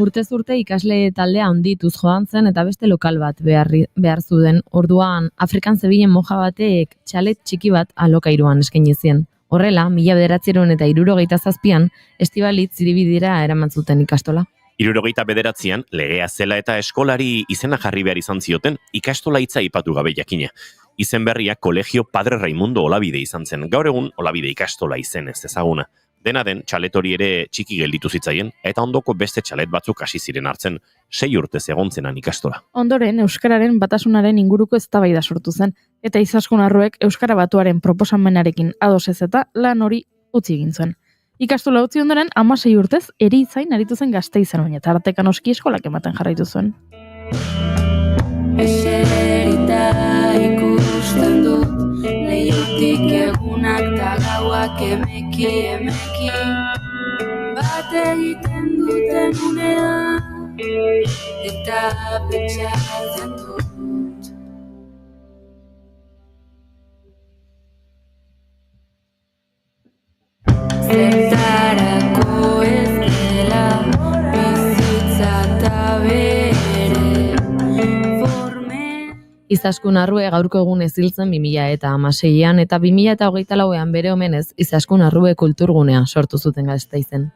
Urtez urte ikasle taldea handituz joan zen eta beste lokal bat behar zuden. Orduan, Afrikan zebilen moja batek txalet txiki bat alokairuan eskaini zien. Horrela, 1967an, Estibalitz hiribidera eraman zuten ikastola. 1969an, legea zela eta eskolari izena jarri behar izan zioten, ikastola hitza aipatu gabe jakina. Izen berria Kolegio Padre Raimundo Olabide izan zen, gaur egun Olabide ikastola izenez ezaguna. Dena den, txalet hori ere txiki gelditu zitzaien, eta ondoko beste txalet batzuk hasi ziren hartzen, 6 urtez egon zenan ikastola. Ondoren, euskararen batasunaren inguruko eztabaida sortu zen, eta Izaskun Arruek euskara batuaren proposamenarekin ados ez eta lan hori utzi egin zuen. Ikastola utzi ondoren, 16 urtez, erizain aritu zen Gasteizen, baina tarteka noski eskolak ematen jarraitu zuen. Eserita ikusten dut, leihotik egunak da gauak emeki, bat egiten duten unean, eta pentsatzen dut. Zertarako ez dela, bizitza eta bere forme. Izaskun Arrue gaurko egunez hiltzen 2016an eta 2024an bere omenez Izaskun Arrue kulturgunea sortu zuten Gasteizen.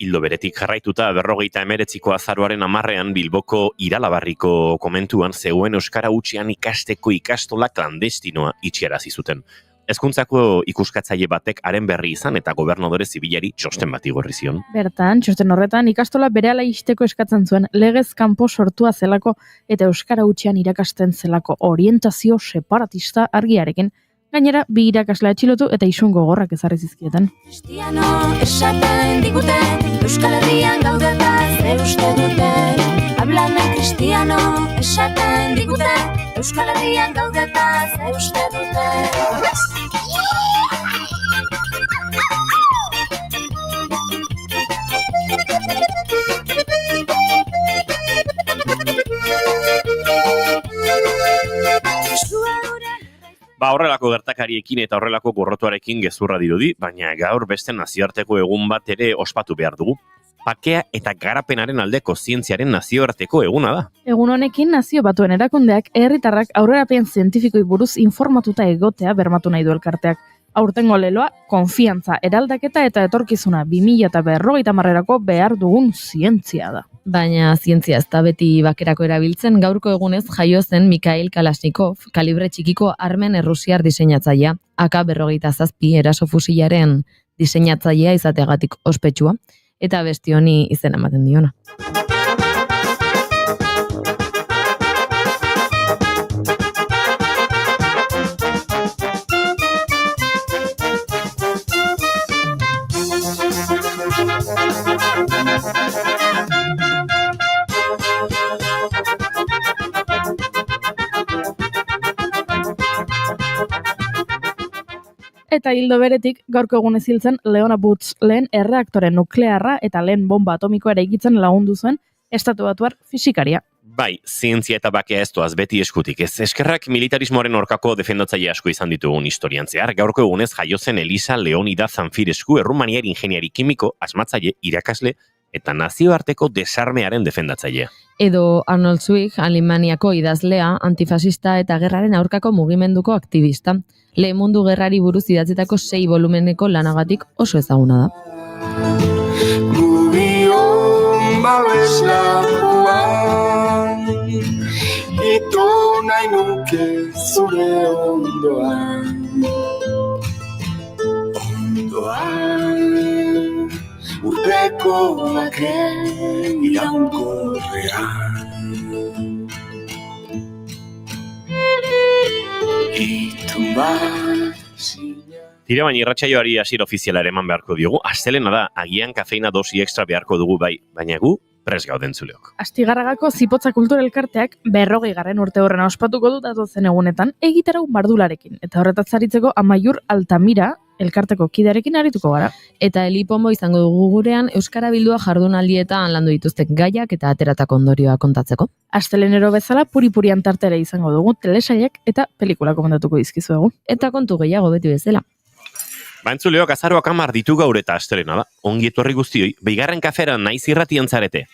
Hildo beretik jarraituta 59ko azaroaren 10ean Bilboko Iralabarriko komentuan zegoen euskara hutsean ikasteko ikastola klandestinoa itxiarazi zuten. Hezkuntzako ikuskatzaile batek haren berri izan eta gobernadore zibilari txosten bat igorri zion. Bertan, txosten horretan ikastola berehala ixteko eskatzen zuen legez kanpo sortua zelako eta euskara hutsean irakasten zelako orientazio separatista argiarekin. Gainera, 2 irakasle atxilotu eta isun gogorrak ezarri zizkieten. Cristiano esaten digute, Euskal Herrian gaudeta ze uste dute. Hablan del cristiano esaten digute, Euskal Herrian gaudeta ze uste dute. Horrelako gertakariekin eta horrelako gorrotuarekin gezurra dirudi, baina gaur beste nazioarteko egun bat ere ospatu behar dugu. Bakea eta garapenaren aldeko zientziaren nazioarteko eguna da. Egun honekin nazio batuen erakundeak herritarrak aurrerapen zientifikoi buruz informatuta egotea bermatu nahi du elkarteak. Aurtengo leloa, konfiantza, eraldaketa eta etorkizuna 2050erako behar dugun zientzia da. Baina zientzia ez da beti bakerako erabiltzen, gaurko egunez jaio zen Mikhail Kalashnikov, kalibre txikiko armen errusiar diseinatzailea, AK-47 erasofusilaren diseinatzailea izateagatik ospetsua, eta beste honi izen ematen diona. Eta hildo beretik, gaurko egunez hiltzen Leona Butz lehen erreaktore nuklearra eta lehen bomba atomikoa eraikitzen lagundu zuen estatubatuar fisikaria. Bai, zientzia eta bakea ez doaz beti eskutik. Ez eskerrak militarismoaren aurkako defendatzaile asko izan ditugun historian zehar. Gaurko egunez jaio zen Elisa Leonida Zanfirescu, errumaniar ingeniari kimiko, asmatzaile, irakasle eta nazioarteko desarmearen defendatzailea. Edo Arnold Zweig, Alemaniako idazlea, antifasista eta gerraren aurkako mugimenduko aktivista. Lehen mundu gerrari buruz idatzetako 6 volumeneko lanagatik oso ezaguna da. Gubion babeslakoan, ito nahi nuke zure ondoan. Ondoan, urteko baken iraunkorrean. Tira baina irratsaioari hasiera ofiziala eman beharko diogu. Astelena da, agian kafeina dosi extra beharko dugu bai, baina gu prest gauden zuleok. Astigarragako Zipotza Kultura Elkarteak 40. urte horrena ospatuko du datozen egunetan egitarau mardularekin. Eta horretaz aritzeko Amaiur Altamira elkarteko kidearekin arituko gara. Eta Eliponbo izango dugu gurean Euskara Bildua jardunaldietan landu dituzten gaiak eta ateratako ondorioa kontatzeko. Astelenero bezala puri-purian tartera izango dugu telesailak eta pelikula komentatuko dizkizuegu. Eta kontu gehiago beti bezala. Entzuleok azaroak 10 ditu gaur eta astelena da. Ongi etorri guztioi, bigarren kaferan naiz irratian zarete.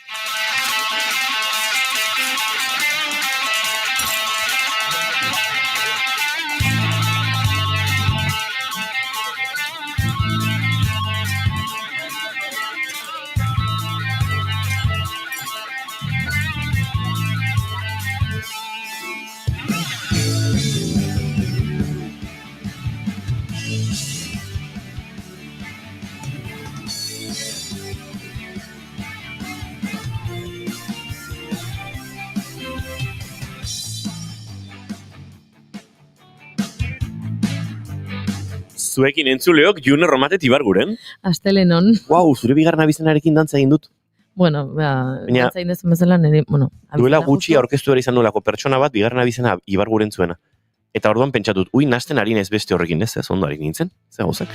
Zuekin entzuleok, June Romatet Ibarguren. Astelenon. Wow, zure bigarren abizenarekin dantza egin dut. Bueno, dantza egin dezu bezala nire, bueno. Duela gutxi aurkeztu behar izan nuelako pertsona bat, bigarren abizena Ibarguren zuena. Eta orduan pentsatut, nasten ari nez beste horrekin ez ondo ari nintzen, ze gauzak.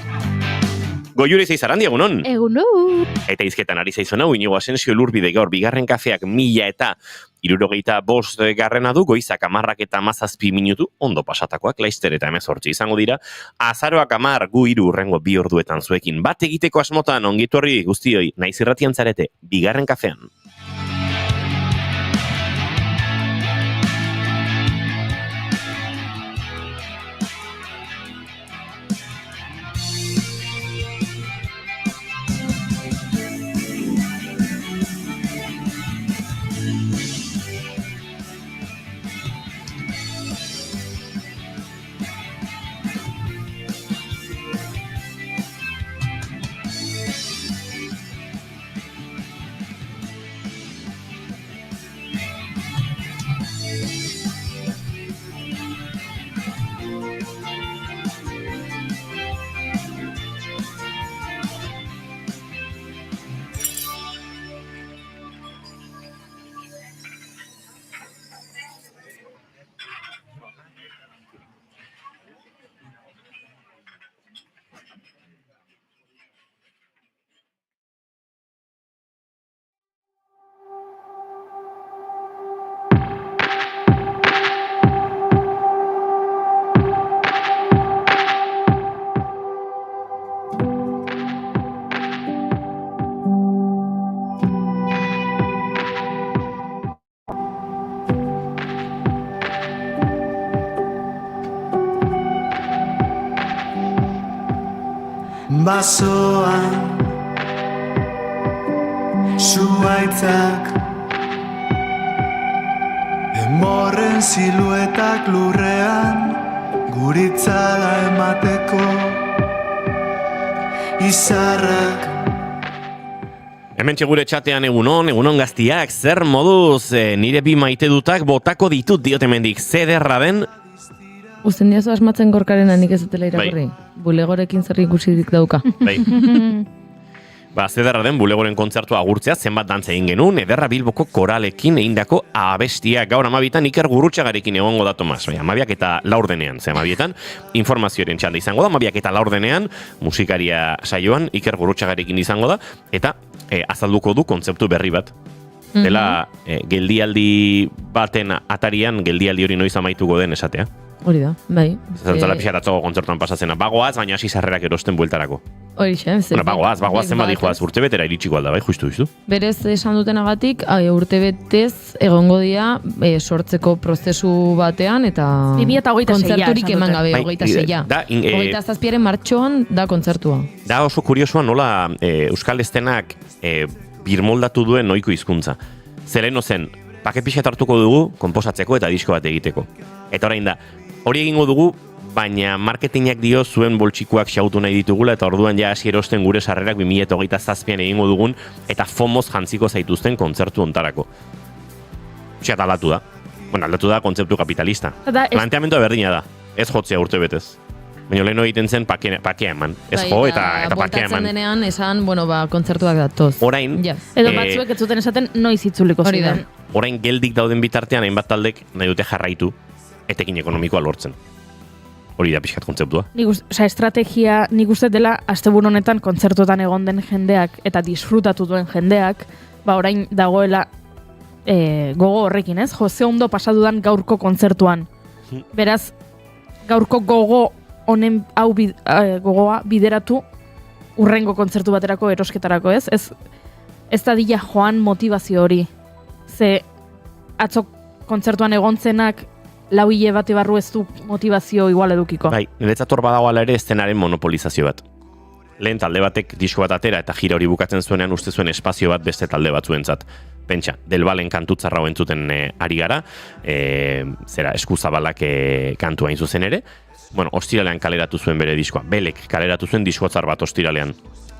Goiure Zaizarandi, egunon? Egunon! Eta izketan ari zaizuena, Iñigo Asensio Lurbide gaur, bigarren kafeak 1065 garrena du, goizak 10 eta 17 minutu, ondo pasatakoak, Laister eta 18 izango dira, azaroak 10 gu 3 urrengo 2 orduetan zuekin. Bat egiteko asmotan, ongitorri guztioi, naiz irratian zarete, bigarren kafean. Basoan zuaitzak emorren siluetak lurrean guritzala emateko izarrak. Hementxe gure txatean egunon gaztiak, zer moduz nire bi maite dutak botako ditut diote mendik, zederra den. Uzten diazu asmatzen gorkaren anik ez dutela irakurri. Bulegorekin zer ikusirik dauka. Bai. Zederra den bulegoren kontzertua agurtzea zenbat dantza egin genuen, Ederra Bilboko koralekin egindako abestia gaur 12 Iker Gurrutxagarekin egongo da Tomas. 12 eta 4 ze 12 informazioaren txanda izango da, 12 eta 4 musikaria saioan Iker Gurrutxagarekin izango da, eta azalduko du kontzeptu berri bat. Dela geldialdi baten atarian, geldialdi hori noiz amaituko den esatea. Hori da, bai. Zantzala pixaratzo kontzertuan pasatzena. Bagoaz, baina hasi sarrerak erosten bueltarako. Hori xe. Bagoaz zenbat dijoaz, urtebetera iritsiko alda, bai, justu. Berez esan dutenagatik, urtebetez egongo dia sortzeko prozesu batean, eta 2026 kontzerturik eman gabe, 26. Da, 27 martxoan da kontzertua. Da oso kuriosoa nola Euskal Estenak birmoldatu duen ohiko hizkuntza. Zeleno zen, pake pixat hartuko dugu, konposatzeko eta disko bat egiteko. Eta orain da, hori egingo dugu, baina marketingak dio zuen boltsikoak xautu nahi ditugula, eta orduan ja hasi erosten gure sarrerak 2027an egingo dugun, eta FOMOz jantziko zaituzten kontzertu ontarako. Txat aldatu da. Bueno, aldatu da kontzeptu kapitalista. Planteamendua berdina da, ez jotzea urtebetez. Baina leheno egiten zen pakea eman. Ez jo eta pakea eman. Boltatzen denean, esan, kontzertuak datoz. Orain... Edo batzuek ez zuten esaten noiz itzuliko ziren. Orain geldik dauden bitartean, hainbat taldek nahi dute jarraitu etekin ekonomikoa lortzen. Hori da pixkat kontzeptua. Estrategia nik uste dela asteburu honetan kontzertuetan egon den jendeak eta disfrutatu duen jendeak, orain dagoela gogo horrekin, ez? Ze ondo pasadudan gaurko kontzertuan. Beraz, gaurko gogo honen gogoa bideratu urrengo kontzertu baterako erosketarako, ez? Ez da dila joan motivazio hori. Ze atzo kontzertuan egontzenak lau hile bate barru ez du motivazio igual edukiko. Bai, niretzat hor badago ala ere eszenaren monopolizazio bat. Lehen talde batek disko bat atera eta gira hori bukatzen zuenean uste zuen espazio bat beste talde batzuentzat. Pentsa, Del Valen kantutzarra hau entzuten ari gara, eskuzabalak kantua hain zuzen ere. Bueno, ostiralean kaleratu zuen bere diskoa. Belek kaleratu zuen diskotzar bat ostiralean.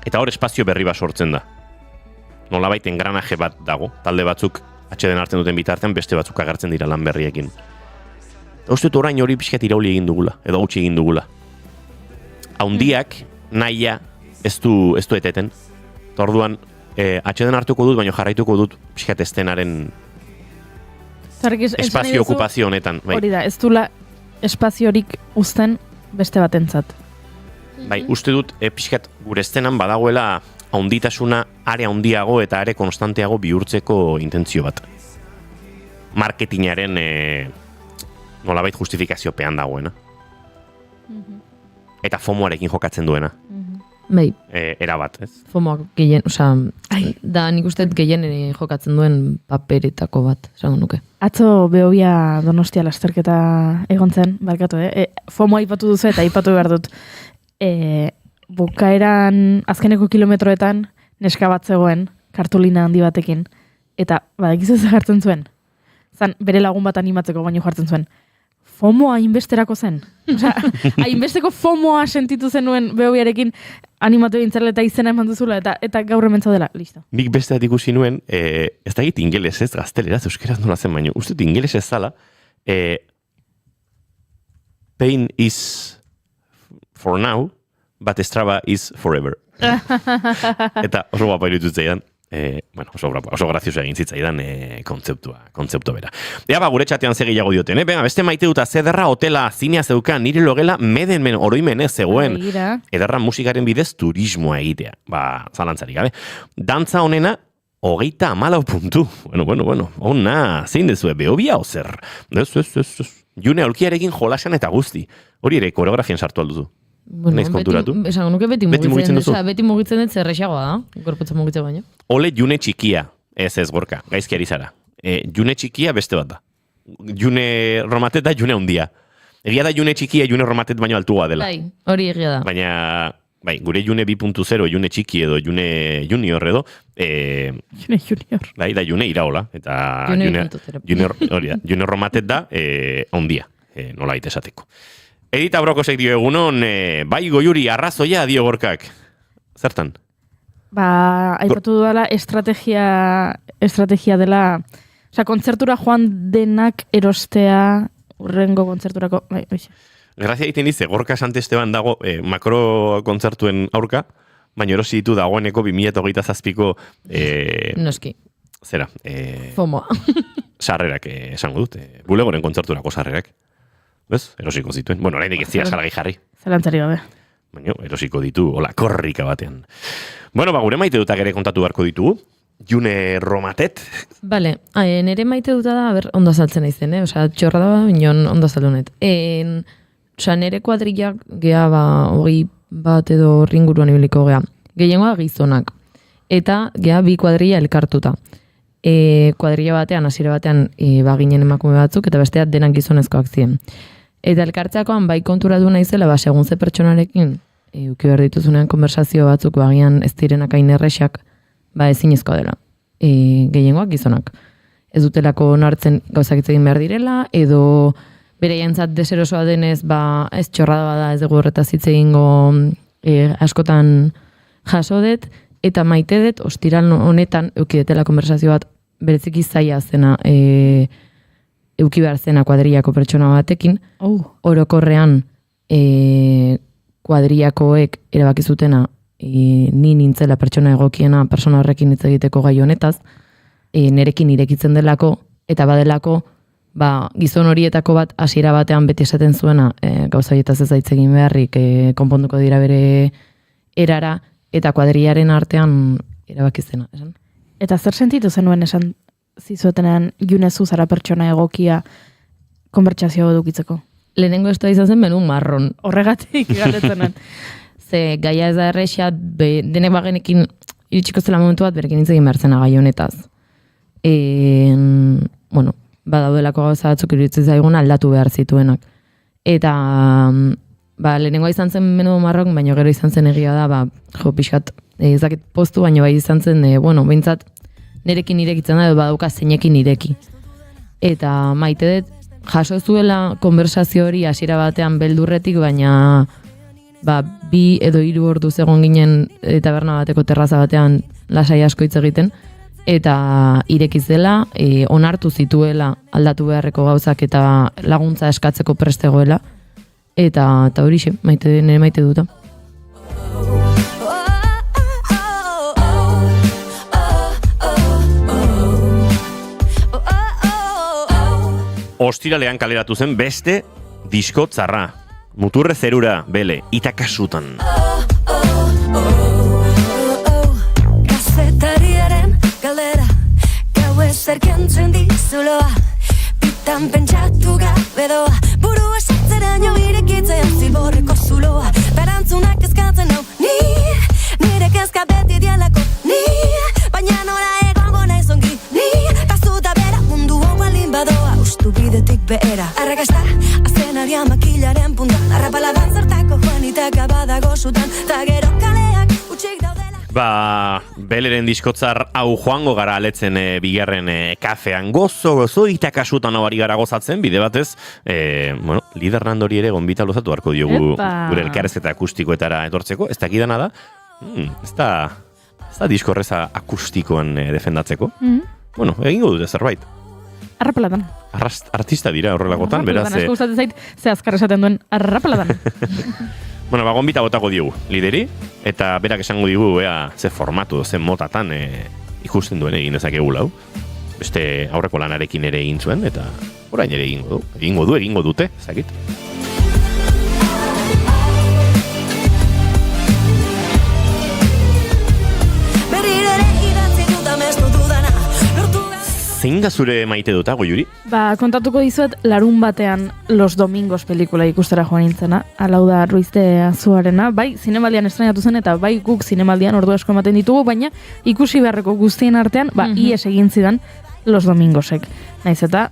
Eta hor espazio berri bat sortzen da. Nolabait engranaje bat dago. Talde batzuk atxeden hartzen duten bitartean beste batzuk agertzen dira lan berriekin. Eta uste dut orain hori pixkat irauli egin dugula, edo gutxi egin dugula. Haundiak, nahia, ez du eteten. Eta orduan, atxeden hartuko dut, baina jarraituko dut pixkat estenaren espazio okupazio honetan. Bai. Hori da, ez dula espaziorik uzten beste batentzat. Bai, uste dut pixkat gure estenan badagoela haunditasuna are handiago eta are konstanteago bihurtzeko intentzio bat. Marketingaren nolabait justifikaziopean dagoena. Eta FOMOarekin jokatzen duena. Bai. Era bat, ez? FOMOak gehien, da nik uste gehien jokatzen duen paperetako bat, esango nuke. Atzo Behobia Donostia lasterketa egon zen, barkatu, FOMO aipatu duzu eta aipatu behar dut. Bukaeran azkeneko kilometroetan neska bat zegoen, kartulina handi batekin, eta badakizu ze jartzen zuen. Zan, bere lagun bat animatzeko baino jartzen zuen. FOMOa hainbesterako zen. Osea, hainbesteko FOMOa sentitu zenuen Behobiarekin animatu bintzarela eta izena eman duzula, eta gaur hemen zaudela, listo. Nik beste bat ikusi nuen, ez da egit ingeles ez, gazteleraz, euskeraz nola zen baino, uste dut ingeles ez zala, pain is for now, but Strava is forever. Eta oso guapa iruditu zaidan, oso grazioso egin zitzaidan kontzeptua bera. Ea gure txatean segiago dioten, beste maite duta zederra hotela zinea zeukan, nire logela meden oroimenez zegoen. Ederra musikaren bidez turismoa egitea. Zalantzarik gabe. Dantza honena, 34 puntu. Bueno, ona, zein dezue, Behobia ozer. Ez. June aulkiarekin jolasan eta guzti. Hori ere koreografian sartu alduzu. Naiz konturatu. Esango nuke beti mugitzen duzu. Beti mugitzen dut zerrexagoa da, gorputzen mugitzen baino. Ole June txikia, ez gorka, gaizki ari zara. June txikia beste bat da. June romatet da June handia. Egia da June txikia June romatet baino altua dela. Bai, hori egia da. Baina, gure June 2.0, June txiki edo June junior edo. June junior. Bai, da June iraola. Eta June romatet da handia, nola baita esateko. Edita Brokosek dio egunon, bai Goiuri arrazoia dio gorkak. Zertan? Aipatu dudala estrategia dela, kontzertura joan denak erostea urrengo kontzerturako. Grazia egiten dize, Gorka Santesteban dago makro kontzertuen aurka, baina erosi ditu dagoeneko 2027ko noski. Zera? FOMOa. Sarrerak esango dut, bulegoren kontzerturako sarrerak. Bez? Erosiko zituen. Bueno, oraindik ez dira salgai jarri. Zalantzari gabe. Baina, erosiko ditu, hola, korrika batean. Bueno, gure maite dutak ere kontatu beharko ditugu. June romatet. Bale, nere maite duta da, ondo azaltzen aizen, txorra da, binon ondo azaldunet. Nere kuadrillak gea, 20 bat edo ringuruan ibiliko gea. Gehiengoa gizonak. Eta gea 2 kuadrilla elkartuta. Kuadrilla batean, hasiera batean, baginen emakume batzuk, eta besteat denak gizonezkoak ziren. Eta elkartzeakoan bai konturatu naizela, segun ze pertsonarekin, uki behar dituzunean konversazio batzuk bagian ez direnak hain errexak, ezinezkoa dela. Gehiengoak gizonak. Ez dutelako onartzen gauzak egin behar direla, edo bere jantzat deserosoa denez, ez txorrada bada, ez dugu horretaz hitz egingo askotan jaso dut, eta maite dut, ostiral honetan, eukidetela konversazio bat, bereziki zaila zena, euki behar zena kuadriako pertsona batekin, orokorrean kuadriakoek erabakizutena ni nintzela pertsona egokiena persona horrekin hitz egiteko gai honetaz, nerekin irekitzen delako, eta badelako, gizon horietako bat hasiera batean beti esaten zuena, gauzaietaz ez aitz egin beharrik, konponduko dira bere erara, eta kuadriaren artean erabakizena, esan? Eta zer sentitu zenuen esan zizuetenean Junezu zara pertsona egokia konbertsazio edukitzeko? lehenengo estoa izan zen menu marron. Horregatik galdetzen. Ze gaia ez da errexia, denek bagenekin iritsiko zela momentu bat berekin hitz egin behar zena gai honetaz. Bueno, badaudelako gauza batzuk iruditzen zaigun aldatu behar zituenak. Eta lehenengoa izan zen menu marron, baina gero izan zen egia da, pixkat, ez dakit postu, baina bai izan zen, behintzat, nerekin irekitzen da, badauka zeinekin ireki. Eta maite dut, jaso zuela konversazio hori hasiera batean beldurretik, baina 2 edo 3 orduz egon ginen taberna bateko terraza batean lasai asko hitz egiten, eta irekiz dela, onartu zituela aldatu beharreko gauzak eta laguntza eskatzeko prestegoela, eta hori nire maite duta. Ostiralean kaleratu zen beste disko txarra. Muturre zerura, bele, itakasutan. Kazetariaren galdera, gau ezerkentzen dizuloa, bitan pentsatu gabe doa, buru esatzeraino irekitzen zilborreko zuloa, berantzunak eskatzen hau, nire kezka beti dialako, baina nora egongo naiz ongi, pazuta bera mundu hau balin badoa, ustu bidetik behera. Arrakasta, azenaria makilaren puntan, arrapaladan zertako joanitak abadago zutan, ta gero kaleak utxik daudela. Beleren diskotzar hau joango gara aletzen bigarren kafean gozo itakasutan hau ari gara gozatzen, bide batez, Lider Nandori ere gonbita luzatu harko diogu gure elkarrezketa akustikoetara etortzeko, ez dakidana da, ez da diskorreza akustikoan defendatzeko. Bueno, egingo dute zerbait. Arrapaladan. Artista dira horrelakotan, beraz. Asko gustatzen zait, ze azkar esaten duen arrapaladan. Bueno, gonbita botako diogu, lideri, eta berak esango digu, ze formatu, ze motatan ikusten duen egin ezakegu lau. Beste aurreko lanarekin ere egin zuen, eta orain ere egingo dute, ezakit. Zein da zure maite duta, Goiuri? Kontatuko dizuet larun batean Los Domingos pelikula ikustera joan nintzena, alau da Ruizte Azuarena, bai zinemaldian estrenatu zen eta bai guk zinemaldian ordu asko ematen ditugu, baina ikusi beharreko guztien artean, ies egin zidan Los Domingosek. Naiz eta,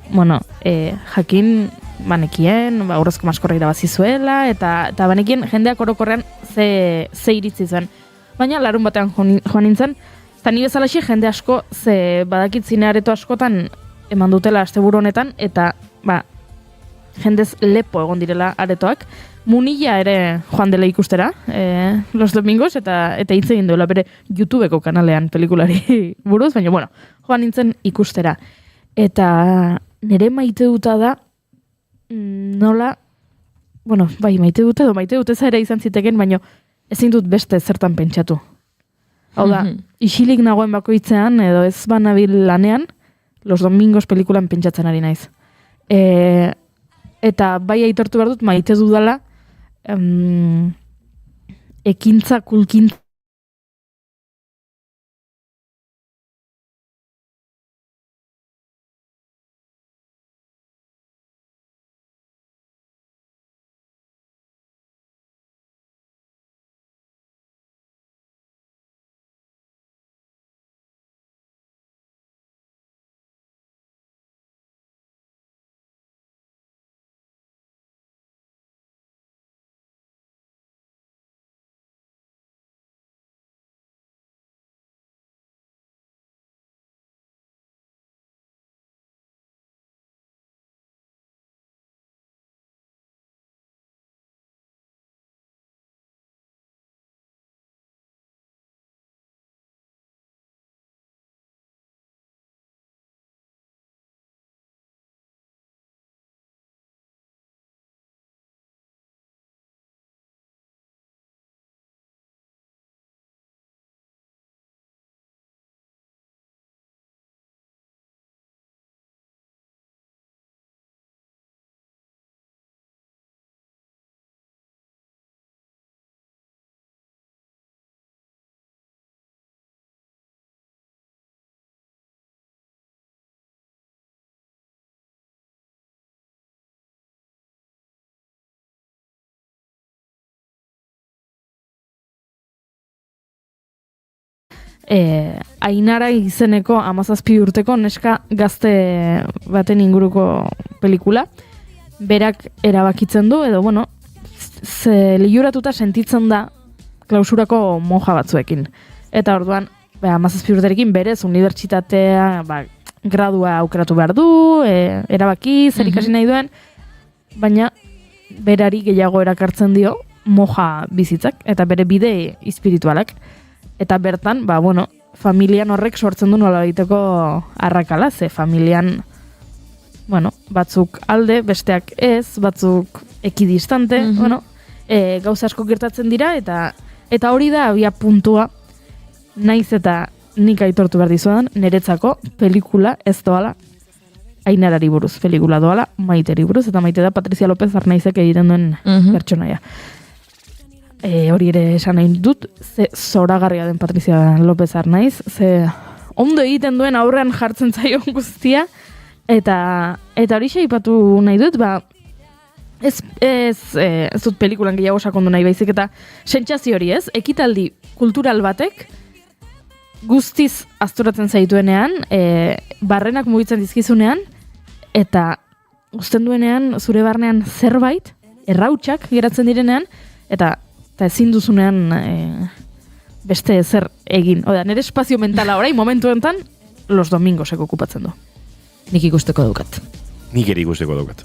jakin banekien, aurrezko maskorra irabazi zuela, eta banekien jendeak orokorrean ze iritzi zuen. Baina larun batean joan nintzen, eta ni bezalaxe jende asko, ze badakit zine areto askotan eman dutela asteburu honetan, eta jendez lepo egon direla aretoak. Munilla ere joan dela ikustera, Los Domingos, eta hitz egin duela bere YouTubeko kanalean pelikulari buruz, baina joan nintzen ikustera. Eta nire maite duta da, nola, maite dute ere izan ziteken, baina ezin dut beste zertan pentsatu. Hau da, isilik nagoen bakoitzean, edo ez banabil lanean, Los Domingos pelikulan pentsatzen ari naiz. Eta bai aitortu behar dut, maite dudala, ekintza, kulkintza, Ainara izeneko 17 urteko neska gazte baten inguruko pelikula. Berak erabakitzen du, edo, bueno, ze liuratuta sentitzen da klausurako monja batzuekin. Eta orduan, 17 urterekin berez, unibertsitatea, gradua aukeratu behar du, erabaki, zer ikasi nahi duen, baina berari gehiago erakartzen dio moja bizitzak, eta bere bide espiritualak. Eta bertan, familian horrek sortzen du nola baiteko arrakala, ze familian, batzuk alde, besteak ez, batzuk ekidistante, gauza asko gertatzen dira, eta hori da abia puntua, naiz eta nik aitortu behar dizudan, niretzako pelikula ez doala Ainarari buruz, pelikula doala Maiteri buruz, eta Maite da Patricia López Arnaizek egiten duen pertsonaia. Hori ere esan nahi dut, ze zoragarria den Patricia López Arnaiz, ze ondo egiten duen aurrean jartzen zaion guztia, eta hori aipatu nahi dut, ez dut pelikulan gehiago sakondu nahi baizik, eta sentsazio hori ez, ekitaldi kultural batek, guztiz asturatzen zaituenean, barrenak mugitzen dizkizunean, eta uzten duenean, zure barnean zerbait, errautsak geratzen direnean, eta ezin duzunean beste zer egin. Oda, nire espazio mentala orain, momentu enten, los domingosek okupatzen du. Nik ikusteko daukat. Nik ere ikusteko daukat.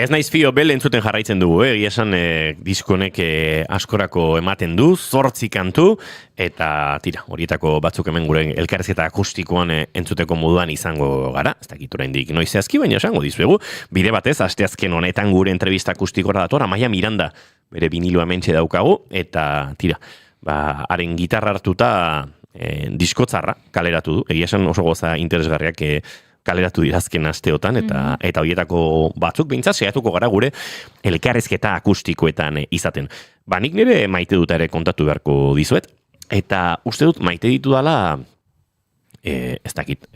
Ez naiz fio bel entzuten jarraitzen dugu, egia esan diskonek askorako ematen du, 8 kantu, eta tira, horietako batzuk hemen gure elkarrizketa akustikoan entzuteko moduan izango gara, ez dakit oraindik noiz zehazki, baina esango dizuegu, bide batez, asteazken honetan gure entrevista akustikora dator, Amaia Miranda, bere biniloa mentxe daukagu, eta tira, haren gitarra hartuta diskotzarra kaleratu du, egia esan oso goza interesgarriak kaleratu dirazken asteotan, eta horietako batzuk behintzat saiatuko gara gure elkarrezketa akustikoetan izaten. Nik nire maite dut ere kontatu beharko dizuet, eta uste dut maite ditu dala, ez dakit,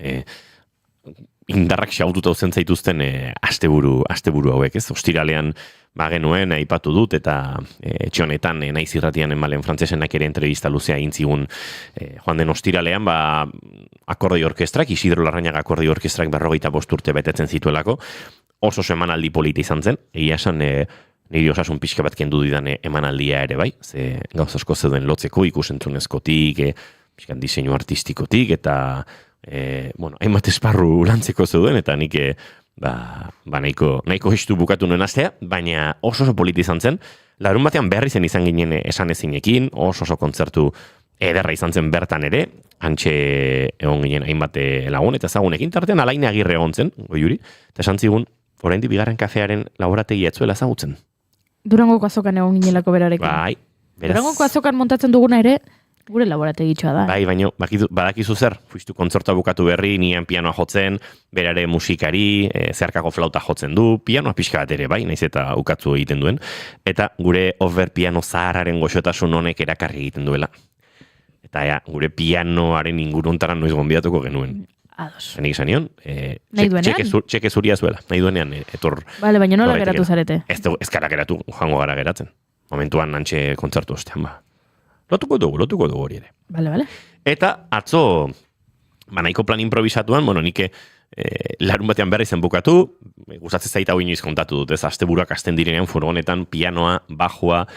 indarrak xaututa uzen zaituzten asteburu hauek, ez? Ostiralean genuen aipatu dut, eta etxonetan naiz irratian enbalen frantzesenak ere entrevista luzea intzigun joan den ostiralean, akordeio orkestrak, Isidro Larrañaga akordeio orkestrak 45 urte betetzen zituelako, oso emanaldi polita izan zen, egia esan niri osasun pixka bat kendu didan emanaldia ere bai, ze gauz asko zeuden lotzeko, ikusentzunezkotik, pixkan diseinu artistikotik, eta hainbat esparru lantzeko zeuden, eta nik nahiko histu bukatu nuen astea, baina oso polita izan zen, larun batean berri zen izan ginen esan ezinekin, oso kontzertu ederra izan zen bertan ere, hantxe egon ginen hainbat lagun, eta ezagunekin tartean Alaine Agirre egon zen, goiuri, eta esan zigun, oraindik bigarren kafearen laborategia etzuela ezagutzen. Durangoko azokan egon ginelako berarekin. Bai, beraz. Durangoko azokan montatzen duguna ere, gure laborategitxoa da. Bai, baina badakizu zer, fuistu kontzertua bukatu berri, nian pianoa jotzen, berare musikari, zeharkako flauta jotzen du, pianoa pixka bat ere, bai, naiz eta ukatzu egiten duen, eta gure over piano zaharraren goxotasun honek erakarri egiten duela. Eta gure pianoaren inguruntaran noiz gonbidatuko genuen. Ados. Zenik izan nion, txeke zuria zuela, nahi duenean, etor... Bale, baina nola geratu zarete? Ez gara geratu, joango gara geratzen. Momentuan nantxe kontzertu ostean, Lotuko dugu hori ere. Bale. Eta atzo, nahiko plan improvisatuan, nik larun batean berri zen bukatu, gustatzen zaita hau inoiz kontatu dut, ez asteburuak hasten direnean furgonetan pianoa, bajua,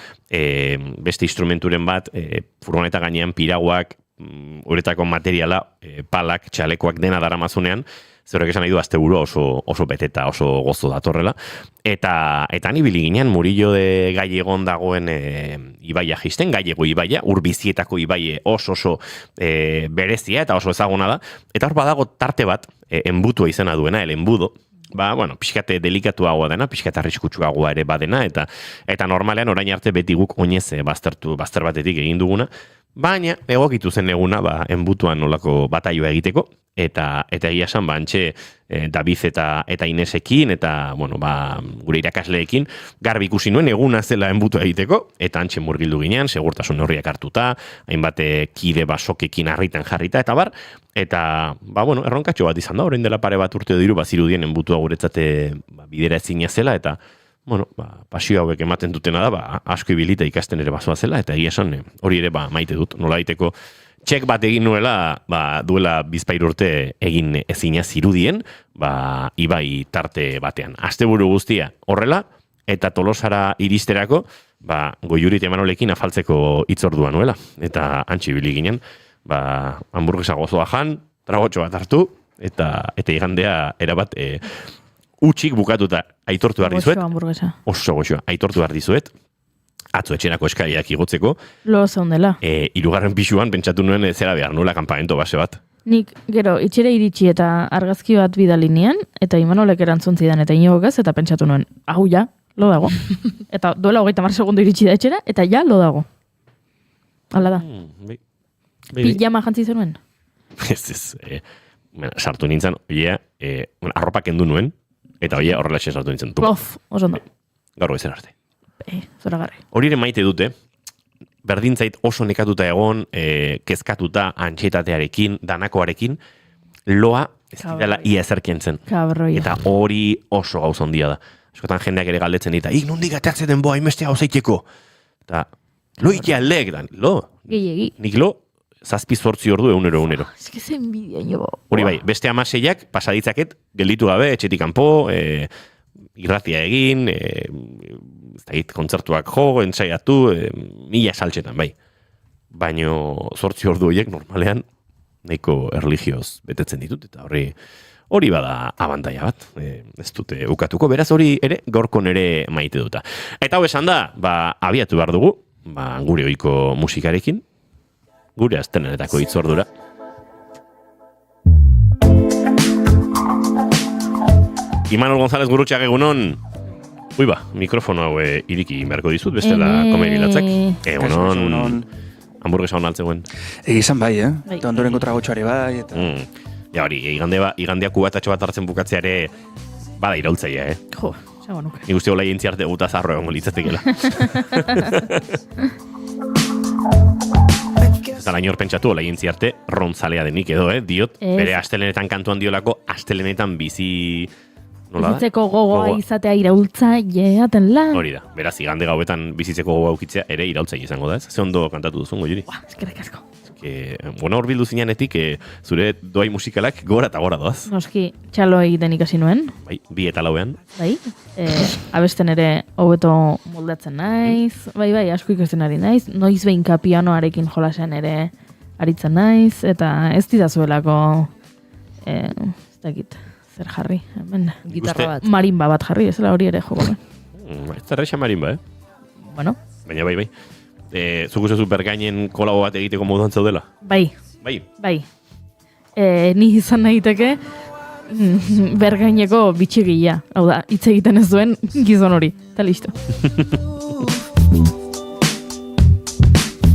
beste instrumenturen bat, furgoneta gainean piraguak, uretako materiala, palak, txalekoak dena daramazunean, zerrek esan nahi du asteburu oso beteta, oso gozo datorrela. Eta nibili ginen Murillo de Gallegon dagoen ibaia jisten, Gallego ibaia, urbizietako ibaie oso berezia eta oso ezaguna da. Eta hor badago tarte bat, enbutua izena duena, el embudo, pixkate delikatuagoa dena, pixkate arriskutsuagoa ere badena, eta normalean orain arte beti guk oinez bazter batetik egin duguna, baina egokitu zen eguna enbutuan nolako bataioa egiteko, eta egia esan, antxe David eta Inesekin, eta, gure irakasleekin, garbi ikusi nuen eguna zela enbutu egiteko, eta antxe murgildu ginean, segurtasun neurriak hartuta, hainbat kide basokekin harritan jarrita, eta bar, eta, erronkatxo bat izan da, orain dela pare bat urte diru, zirudien enbutua guretzate bidera ezina zela, eta, pasio hauek ematen dutena da, asko ibilita ikasten ere basoa zela, eta egia esan hori ere maite dut, nola daiteko, txek bat egin nuela, duela bizpair urte egin ezina zirudien, ibai tarte batean. Asteburu guztia horrela, eta Tolosara iristerako, Goiurit Emanolekin afaltzeko hitzordua nuela. Eta antxe ibili ginen, hamburguesa gozoa jan, tragotxo bat hartu, eta igandea erabat utxik bukatuta aitortu behar dizuet. Oso goxoa, aitortu behar dizuet. Atzo etxerako eskaiak igotzeko. Lo zaundela. Hirugarren pisuan pentsatu nuen zera behar nula kanpamento base bat. Nik gero itxera iritsi eta argazki bat bidalinean, eta Imanolek erantzun zidan eta inogok ez, eta pentsatu nuen, hau ja, lo dago. Eta duela 30 segundo iritsi da etxera, eta ja, lo dago. Hala da. Pijama jantzi zenuen? Ez. Sartu nintzen, arropa kendu nuen, eta horrela sartu nintzen. Plof, oso ondo. Gaur goizen arte. Zoragarri. Hori ere maite dute, berdintzait oso nekatuta egon, kezkatuta, antxetatearekin, danakoarekin, loa ez dela ia ezerkien zen. Kabroia. Eta hori oso gauz ondia da. Eskotan jendeak ere galdetzen dita, nondik ateatzen boa, hainbestea hauzaiteko. Eta, lo ike aldek, lo. Gehiegi. Nik lo, 7-8 ordu egunero. Ez que zen bidia, jo. Hori bai, beste amaseiak pasaditzaket, gelditu gabe, etxetik kanpo, irratia egin, kontzertuak jo, ensaiatu, mila saltxetan, bai. Baino 8 ordu horiek normalean nahiko erlijioz betetzen ditut, eta hori bada abantaia bat, ez dute ukatuko, beraz hori ere gaurkon ere maite duta. Eta hau esan da, abiatu behar dugu, gure ohiko musikarekin, gure aztenenetako hitzordura. Imanol González Gurutxak egunon. Mikrofono hau iriki beharko dizut, bestela komerilatzak. Egunon. Hamburguesa hon altzegoen. Egizan bai, Eta ondorengo tragotxoare bai. Ja hori, igandea kubatatxo bat hartzen bukatzeare bada iraultzaia, Jo, zago nuke. Nik uste hola jentziarte guta zarro egon litzatekela. Zara inor pentsatu, hola jentziarte rontzalea denik edo, diot. Bere astelenetan kantuan diolako, astelenetan bizi... Bizitzeko gogoa izatea iraultza jeaten lan. Hori da, beraz, igande gauetan bizitzeko gogoa ukitzea ere iraultza izango da, ez? Ze ondo kantatu duzun, Goiuri? Eskerrik asko. Hor bildu zinenetik, zure doai musikalak gora eta gora doaz. Noski, txalo egiten ikasi nuen. Bai, 2 eta 4. Bai, abesten ere hobeto moldatzen naiz. Bai, asko ikasten ari naiz. Noiz behinka pianoarekin jolasean ere aritzen naiz. Eta ez didazuelako, ez dakit. Zer jarri, hemen. Gitarra bat. Marimba bat jarri, ez hori ere joko. Ez da reixa marimba, Bueno. Baina bai. Zuk uste bergainen kolabo bat egiteko moduan zaudela? Bai. Bai. Ni izan nahiteke bergaineko bitxigila. Hau da, hitz egiten ez duen gizon hori. Eta listo.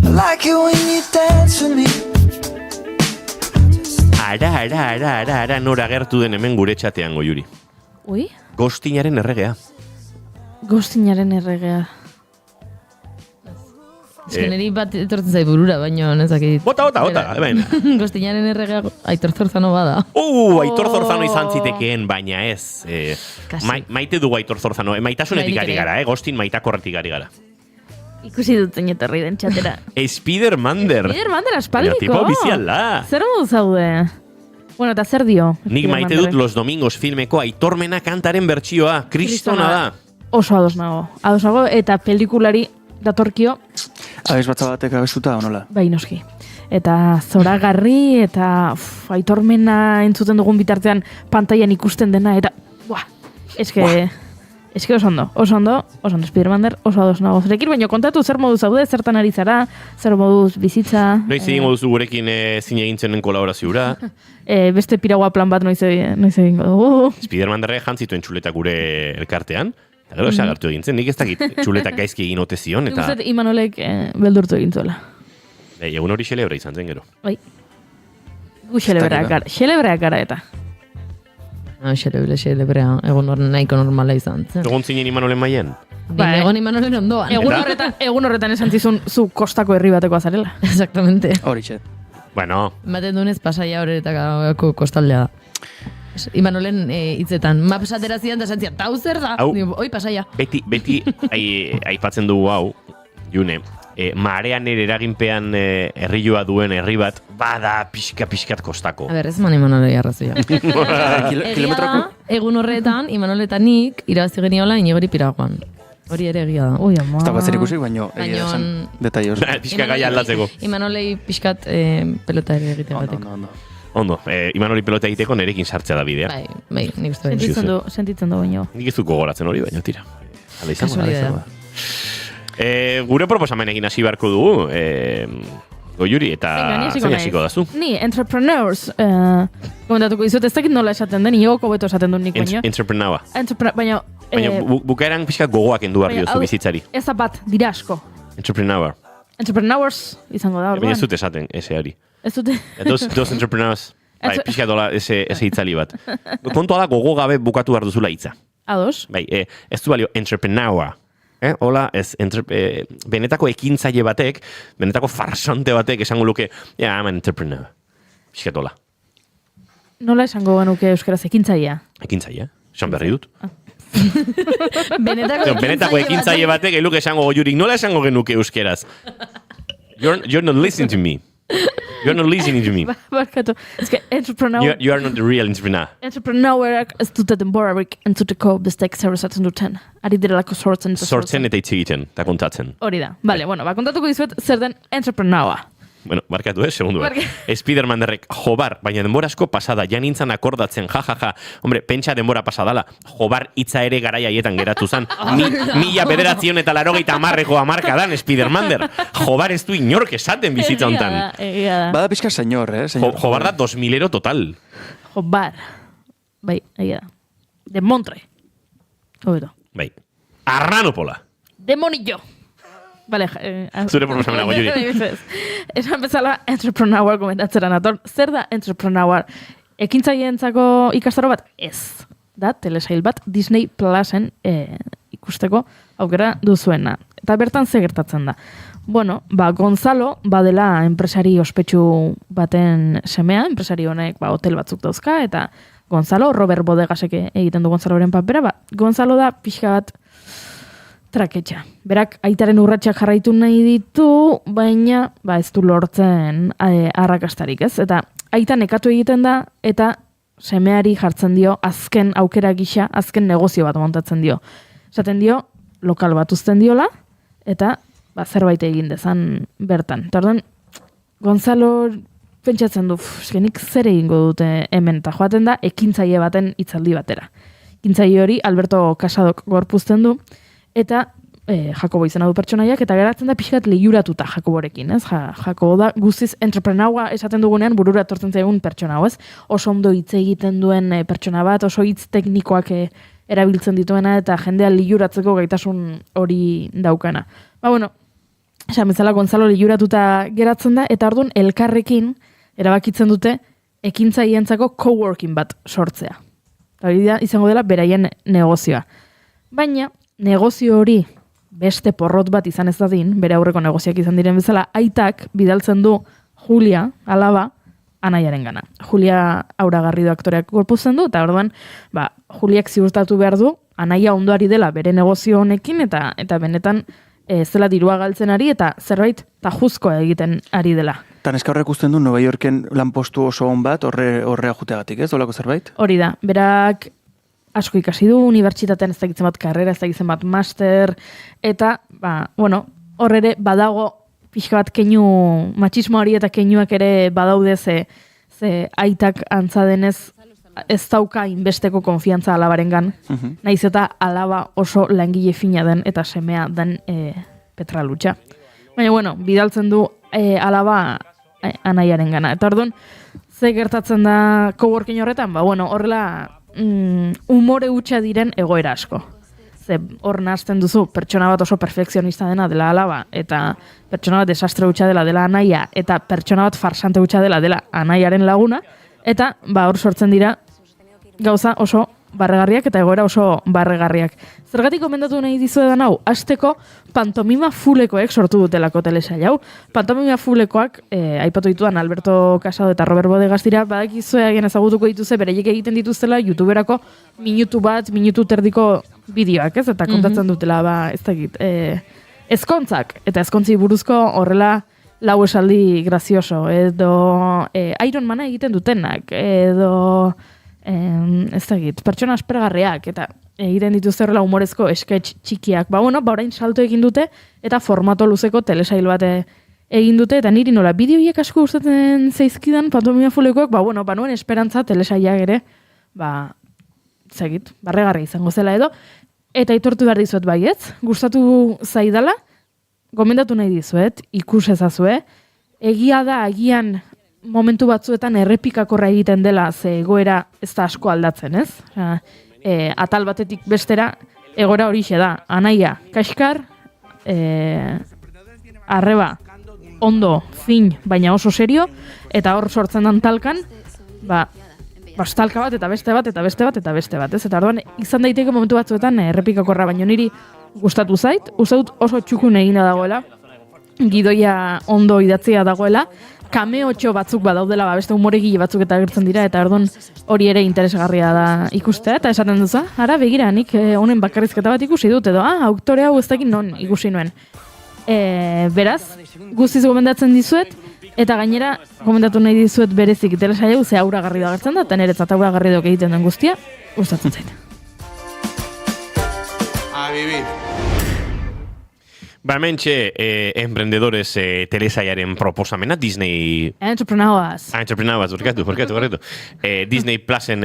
I like it when you dance with me. Ara, nora gertu den hemen gure txatean, Goiuri. Ui? Gostinaren erregea. Gostinaren erregea. Ez que niri bat etortzen zai burura, baina nezakit. Bota, Gostinaren erregea Aitor Zorzano bada. Aitor Zorzano izan zitekeen, baina ez. Maite dugu Aitor Zorzano. Maitasunetik ari gara, Gostin maitakorretik ari gara. Ikusi dut zenetarri den txatera. Spider-Mander. Spider-Mander aspaldiko. Tipo ofiziala. Zer modu zaude? Bueno, eta zer dio? Nik maite dut Los Domingos filmeko Aitormena kantaren bertsioa. Kristona da. Oso ados nago. Eta pelikulari datorkio. Abez batza batek abestuta, onola? Bai, noski. Eta zoragarri, eta Aitormena entzuten dugun bitartean pantailan ikusten dena, eta eske oso ondo, Spider-Mander, oso ados nago zurekin, baina kontatu zer modu zaude, zertan ari zara, zer moduz bizitza. Noiz egingo duzu gurekin zine egintzenen kolaboraziura. Beste piragua plan bat noiz egingo dugu. Spider-Manderre jantzituen txuleta gure elkartean, eta gero esagartu egintzen, nik ez dakit txuletak gaizki egin ote zion, eta... Guztet Imanolek beldurtu egin zuela. Egun hori xelebra izan zen gero. Bai. Xelebreak gara eta. Xelebrea, egun horren nahiko normala izan zen. Egon zinen Imanolen maien? Bai. Egon Imanolen ondoan. Egun horretan esan zizun zu kostako herri bateko azarela. Exactamente. Horixe. Bueno, Ematen duenez Pasaia horretako kostaldea da. Imanolen hitzetan, maps atera zidan da esan zian, tau zer da? Hau. Digo, oi, Pasaia. beti aipatzen dugu hau, June, marean eraginpean herrioa duen herri bat, bada pixkat kostako. A ber, ez man Imanolei arrazoia. Kilometroko? Egia da, egun horretan, Imanoletanik irabazi geniola Inigori Piraguan. Hori ere egia da. Ui, ama. Ez dago zer ikusik, baino egia Baino- esan detaios. Pixka gai aldatzeko. Imanolei pixkat pelota ere egite bateko. Ondo, Imanoli pelota egiteko nerekin sartzea da bidea. Bai, nik uste baino. Sentitzen du baino. Nik ez dut gogoratzen hori, baina tira. Hala izango da. Kasualidadea. Gure proposamenekin hasi beharko dugu, Goiuri, eta Venga, ni hasiko zein naiz. hasiko dazu? Ni, entrepreneurs, komentatuko izut, ez dakit nola esaten den, ioko beto esaten duen nik baino. Entrepreneura. Baina, Baina bukaeran pixka gogoak endu behar baina, diozu hau- bizitzari. ez bat, dira asko. Entrepreneur. Entrepreneurs izango da, Baina orduan. ez dut esaten, ese hori. Ez dute. Dos entrepreneurs. Bai, pixka dola ese hitzali bat. Kontua da gogo gabe bukatu behar duzula hitza. Ados. Bai, ez du balio entrepreneur. Hola, benetako ekintzaile batek, benetako farsante batek esango luke, ja, I'm an entrepreneur. Pixka dola. Nola esango genuke euskaraz ekintzailea? Ekintzaile, esan berri dut. Benetako ekintzaile batek eluke esango Goiurik, nola esango genuke euskeraz? You're not listening to me. You're not listening to me. Barkatu. Ez que entrepreneur... You are not the real entrepreneur. Entrepreneurak ez dute denborarik entzuteko bestek zer esaten duten. Ari direlako sortzen. Sortzen eta hitz egiten, eta kontatzen. Hori da. Vale, bueno, kontatuko dizuet zer den entrepreneura. Bueno, barkatu, segundu bat. Spiderman-derrek jobar, baina denbora asko pasada, ja nintzen akordatzen, ja. Hombre, pentsa denbora pasadala, jobar hitza ere garai haietan geratu zan. 1980 hamarkadan Spiderman-der. Jobar ez du inork esaten bizitza hontan. Egia da. Bada pixka senyor, Jobar da 2000ero total. Jobar. Bai, egia da. De Montre. Hobeto. Bai. Arranopola. Demonillo. Vale, Zure proposamena, Goiuri. Esan bezala, entrepreneur komentatzera nator. Zer da entrepreneur? Ekintzaileentzako ikastaro bat? Ez. Da, telesail bat Disney Plusen ikusteko aukera duzuena. Eta bertan ze gertatzen da. Bueno, Gonzalo badela enpresari ospetsu baten semea, enpresari honek hotel batzuk dauzka, eta Gonzalo, Robert Bodegasek egiten du Gonzaloren papera, Gonzalo da pixka bat traketxa. Berak aitaren urratsak jarraitu nahi ditu, baina ez du lortzen arrakastarik, ez? Eta aita nekatu egiten da, eta semeari jartzen dio azken aukera gisa, azken negozio bat montatzen dio. Esaten dio, lokal bat uzten diola, eta zerbait egin dezan bertan. Eta orduan, Gonzalo pentsatzen du, nik zer egingo dute hemen, eta joaten da, ekintzaile baten hitzaldi batera. Ekintzaile hori Alberto Casadok gorpuzten du, eta Jakobo izena du pertsonaiak, eta geratzen da pixkat lehiuratuta Jakoborekin, ez? Jakobo da guztiz entrepreneua esaten dugunean burura etortzen zaigun pertsona, ez? Oso ondo hitz egiten duen pertsona bat, oso hitz teknikoak erabiltzen dituena, eta jendea lehiuratzeko gaitasun hori daukana. Bueno, esan bezala Gonzalo lehiuratuta geratzen da, eta orduan elkarrekin erabakitzen dute ekintzaileentzako coworking bat sortzea. Hori da izango dela beraien negozioa. Baina, negozio hori beste porrot bat izan ez dadin, bere aurreko negozioak izan diren bezala, aitak bidaltzen du Julia, alaba, anaiaren gana. Julia Auragarri du aktoreak gorpuzten du, eta orduan, Juliak ziurtatu behar du, anaia ondoari dela bere negozio honekin, eta benetan zela dirua galtzen ari, eta zerbait tajuzkoa egiten ari dela. Eta neska horrek usten du Nueva Yorken lanpostu oso on bat horre ajuteagatik, ez? Olako zerbait? Hori da, berak asko ikasi du, unibertsitatean ez dakitzen bat karrera, ez dakitzen bat master, eta, hor ere badago pixka bat keinu, matxismoari eta keinuak ere badaude ze aitak antza denez ez dauka inbesteko konfiantza alabarengan, naiz eta alaba oso langile fina den eta semea den petralutxa. Baina, bidaltzen du alaba anaiaren gana. Eta orduan, ze gertatzen da coworking horretan? Horrela umore hutsa diren egoera asko. Ze hor nahazten duzu pertsona bat oso perfekzionista dela alaba, eta pertsona bat desastre hutsa dela anaia, eta pertsona bat farsante hutsa dela anaiaren laguna, eta hor sortzen dira gauza oso barregarriak eta egoera oso barregarriak. Zergatik komendatu nahi dizuedan hau, hasteko pantomima fulekoek sortu dutelako telesail hau. Pantomima fulekoak, aipatu dituan Alberto Casado eta Robert Bodegas dira, badakizue agian ezagutuko dituzte, bereiek egiten dituztela YouTuberako minutu terdiko bideoak, ez? Eta kontatzen dutela, ez dakit, ezkontzak, eta ezkontzi buruzko horrela lau esaldi grazioso, edo Iron Mana egiten dutenak, edo ez dakit, pertsona aspergarriak, eta egiten dituzte horrela humorezko sketch txikiak. Orain salto egin dute, eta formato luzeko telesail bat egin dute, eta niri nola, bideoiek asko gustatzen zaizkidan pantomima fulekoak, nuen esperantza telesailak ere, zegit, barregarri izango zela edo, eta aitortu behar dizuet baietz, gustatu zaidala, gomendatu nahi dizuet, ikus ezazue, egia da, agian momentu batzuetan errepikakorra egiten dela, ze egoera ez da asko aldatzen, ez? Atal batetik bestera, egoera horixe da, anaia, kaskar, arreba, ondo, fin, baina oso serio, eta hor sortzen dan talkan, talka bat, eta beste bat, eta beste bat, eta beste bat, ez? Eta orduan, izan daiteke momentu batzuetan errepikakorra, baina niri gustatu zait, uste dut oso txukun egina dagoela, gidoia ondo idatzia dagoela, kameotxo batzuk badaudela, beste humoregile batzuk eta agertzen dira, eta orduan hori ere interesgarria da ikustea, eta esaten duza, ara begira, nik honen bakarrizketa bat ikusi dut, edo, aktore hau ez dakit non ikusi nuen. Beraz, guztiz gomendatzen dizuet, eta gainera, gomendatu nahi dizuet berezik telesail hau, ze auragarri da agertzen da, eta niretzat auragarri dok egiten den guztia, gustatzen zait. A vivir. Hementxe, emprendedores telesailaren proposamena, Disney... Entrepreneurs, barkatu. Disney Plusen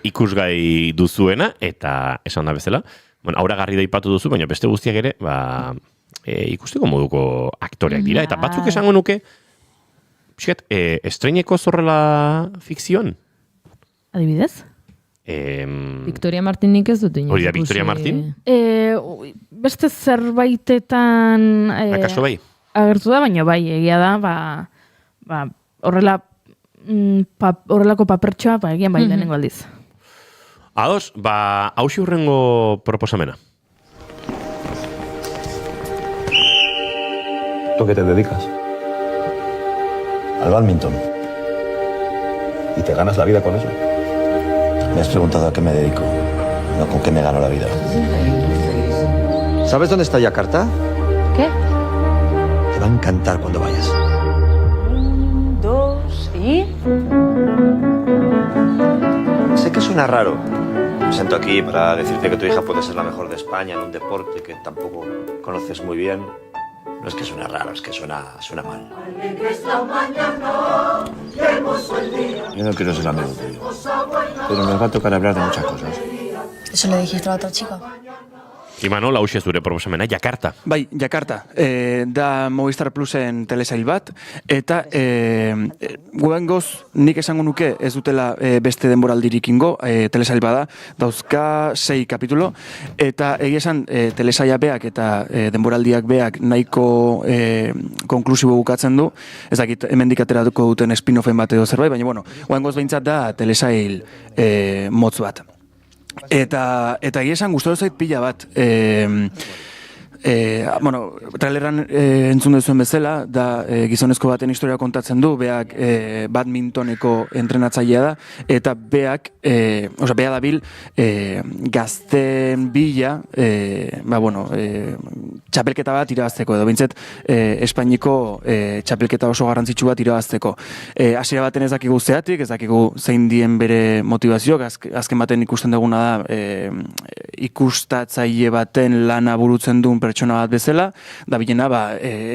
ikusgai duzuena, eta esan da bezala, auragarri da ipatu duzu, baina beste guztiak ere, ikusteko moduko aktoreak dira, eta batzuk esango nuke, estreineko zorrela fikzioan? adibidez? Victoria Martinik ez dut inoiz. Hori da Victoria Martin? Beste zerbaitetan Akaso bai? agertu da, baina bai, egia da, horrelako papertxoa, egian bai lehenengo aldiz. Ados, hausi hurrengo proposamena. ¿Tú qué te dedicas? Al bádminton. ¿Y te ganas la vida con eso? Me has preguntado a qué me dedico, no con qué me gano la vida. ¿Sabes dónde está Yakarta? ¿Qué? Te va a encantar cuando vayas. 1, 2 y... Sé que suena raro. Me siento aquí para decirte que tu hija puede ser la mejor de España en un deporte que tampoco conoces muy bien. No es que suene raro, es que suena mal. Yo no quiero ser amigo tuyo, pero nos va a tocar hablar de muchas cosas. ¿Eso le dijiste a la otra chica? Imanol, hauxe zure proposamena, Jakarta. Bai, Jakarta. Da Movistar Plusen telesail bat, eta guengoz nik esango nuke ez dutela beste denboraldirik ingo, telesail bada, dauzka 6 kapitulo, eta egia esan telesaila beak eta denboraldiak beak nahiko konklusibo bukatzen du, ez dakit hemendik ateratuko duten spin-offen bat edo zerbait, baina bueno, guengoz behintzat da telesail motz bat. Eta egia esan gustatu zait pila bat. Traileran entzun duzuen bezala, da gizonezko baten historia kontatzen du, beak badmintoneko entrenatzailea da, eta beak, bea dabil gazten bila, txapelketa bat irabazteko, edo bintzet Espainiko txapelketa oso garrantzitsu bat irabazteko. Hasiera baten ez dakigu zeatik, ez dakigu zein dien bere motivazioak, azken baten ikusten duguna da ikustatzaile baten lana burutzen duen pertsona bat bezala, da bilena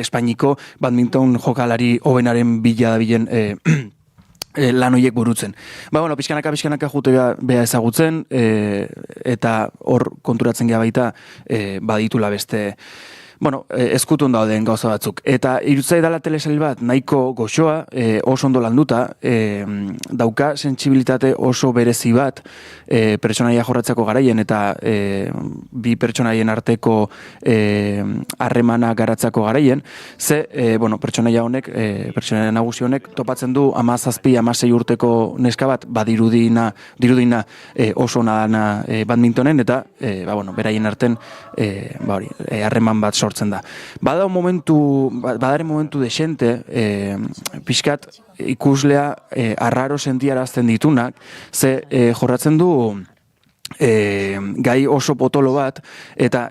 Espainiko badminton jokalari hobenaren bila da bilen lan horiek burutzen. Pixkanaka jute beha ezagutzen, eta hor konturatzen geha baita baditula beste bueno, ezkutun dauden gauza batzuk. Eta irutzai dela telesail bat nahiko goxoa, oso ondo landuta, dauka sentsibilitate oso berezi bat pertsonaia jorratzeko garaien eta bi pertsonaien arteko harremana garatzako garaien, ze, bueno, pertsonaia honek, pertsonaia nagusi honek topatzen du 17-16 urteko neska bat, dirudina oso ona dana badmintonen eta, bueno, beraien arten harreman bat sortzen da. Badaren momentu desente, pixkat ikuslea arraro sentiarazten ditunak, ze jorratzen du gai oso potolo bat, eta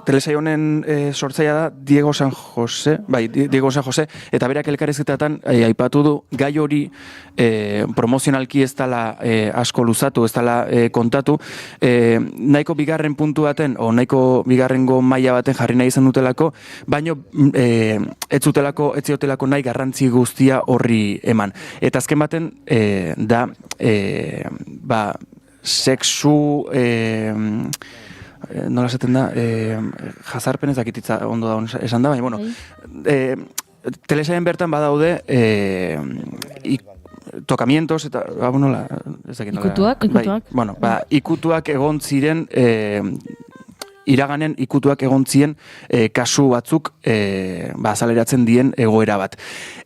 telesail honen sortzailea da Diego San Jose, eta berak elkarrizketetan aipatu du gai hori promozionalki ez dela asko luzatu, ez dela kontatu, nahiko bigarren puntu baten, o nahiko bigarrengo maila baten jarri nahi izan dutelako, baino ez ziotelako nahi garrantzi guztia horri eman. Eta azken baten da, sexu, nola esaten da, jazarpen ez dakititza ondo da esan da, baina, bueno, telesailen bertan badaude tokamientos eta, nola, ez dakit nola. Ikutuak? Bueno, ikutuak egon ziren, iraganen ikutuak egon ziren kasu batzuk azaleratzen dien egoera bat.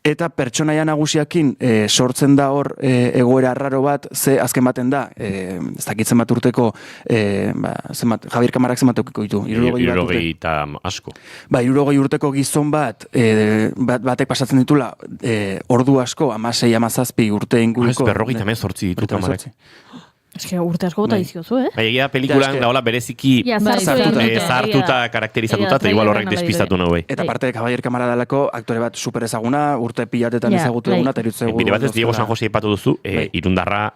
Eta pertsonaia nagusiakin sortzen da hor egoera raro bat, ze azken baten da, ez dakitzen bat urteko, Javier Kamarak zenbat eukiko ditu? 60 asko. 60 urteko gizon bat, batek pasatzen ditula, ordu asko, 16-17 urte inguruko. 58 ditu Kamarak. Ez que urte asko bota diziozu, Egia pelikulan gaula bereziki zartuta karakterizatuta, eta igual horrek despistatu nahu bai. Eta parte, Javier Kamara dalako aktore bat super ezaguna, urte pilatetan ezagutu eguna, eta irutze egu. Bide batez, Diego San Jose ipatu duzu, irundarra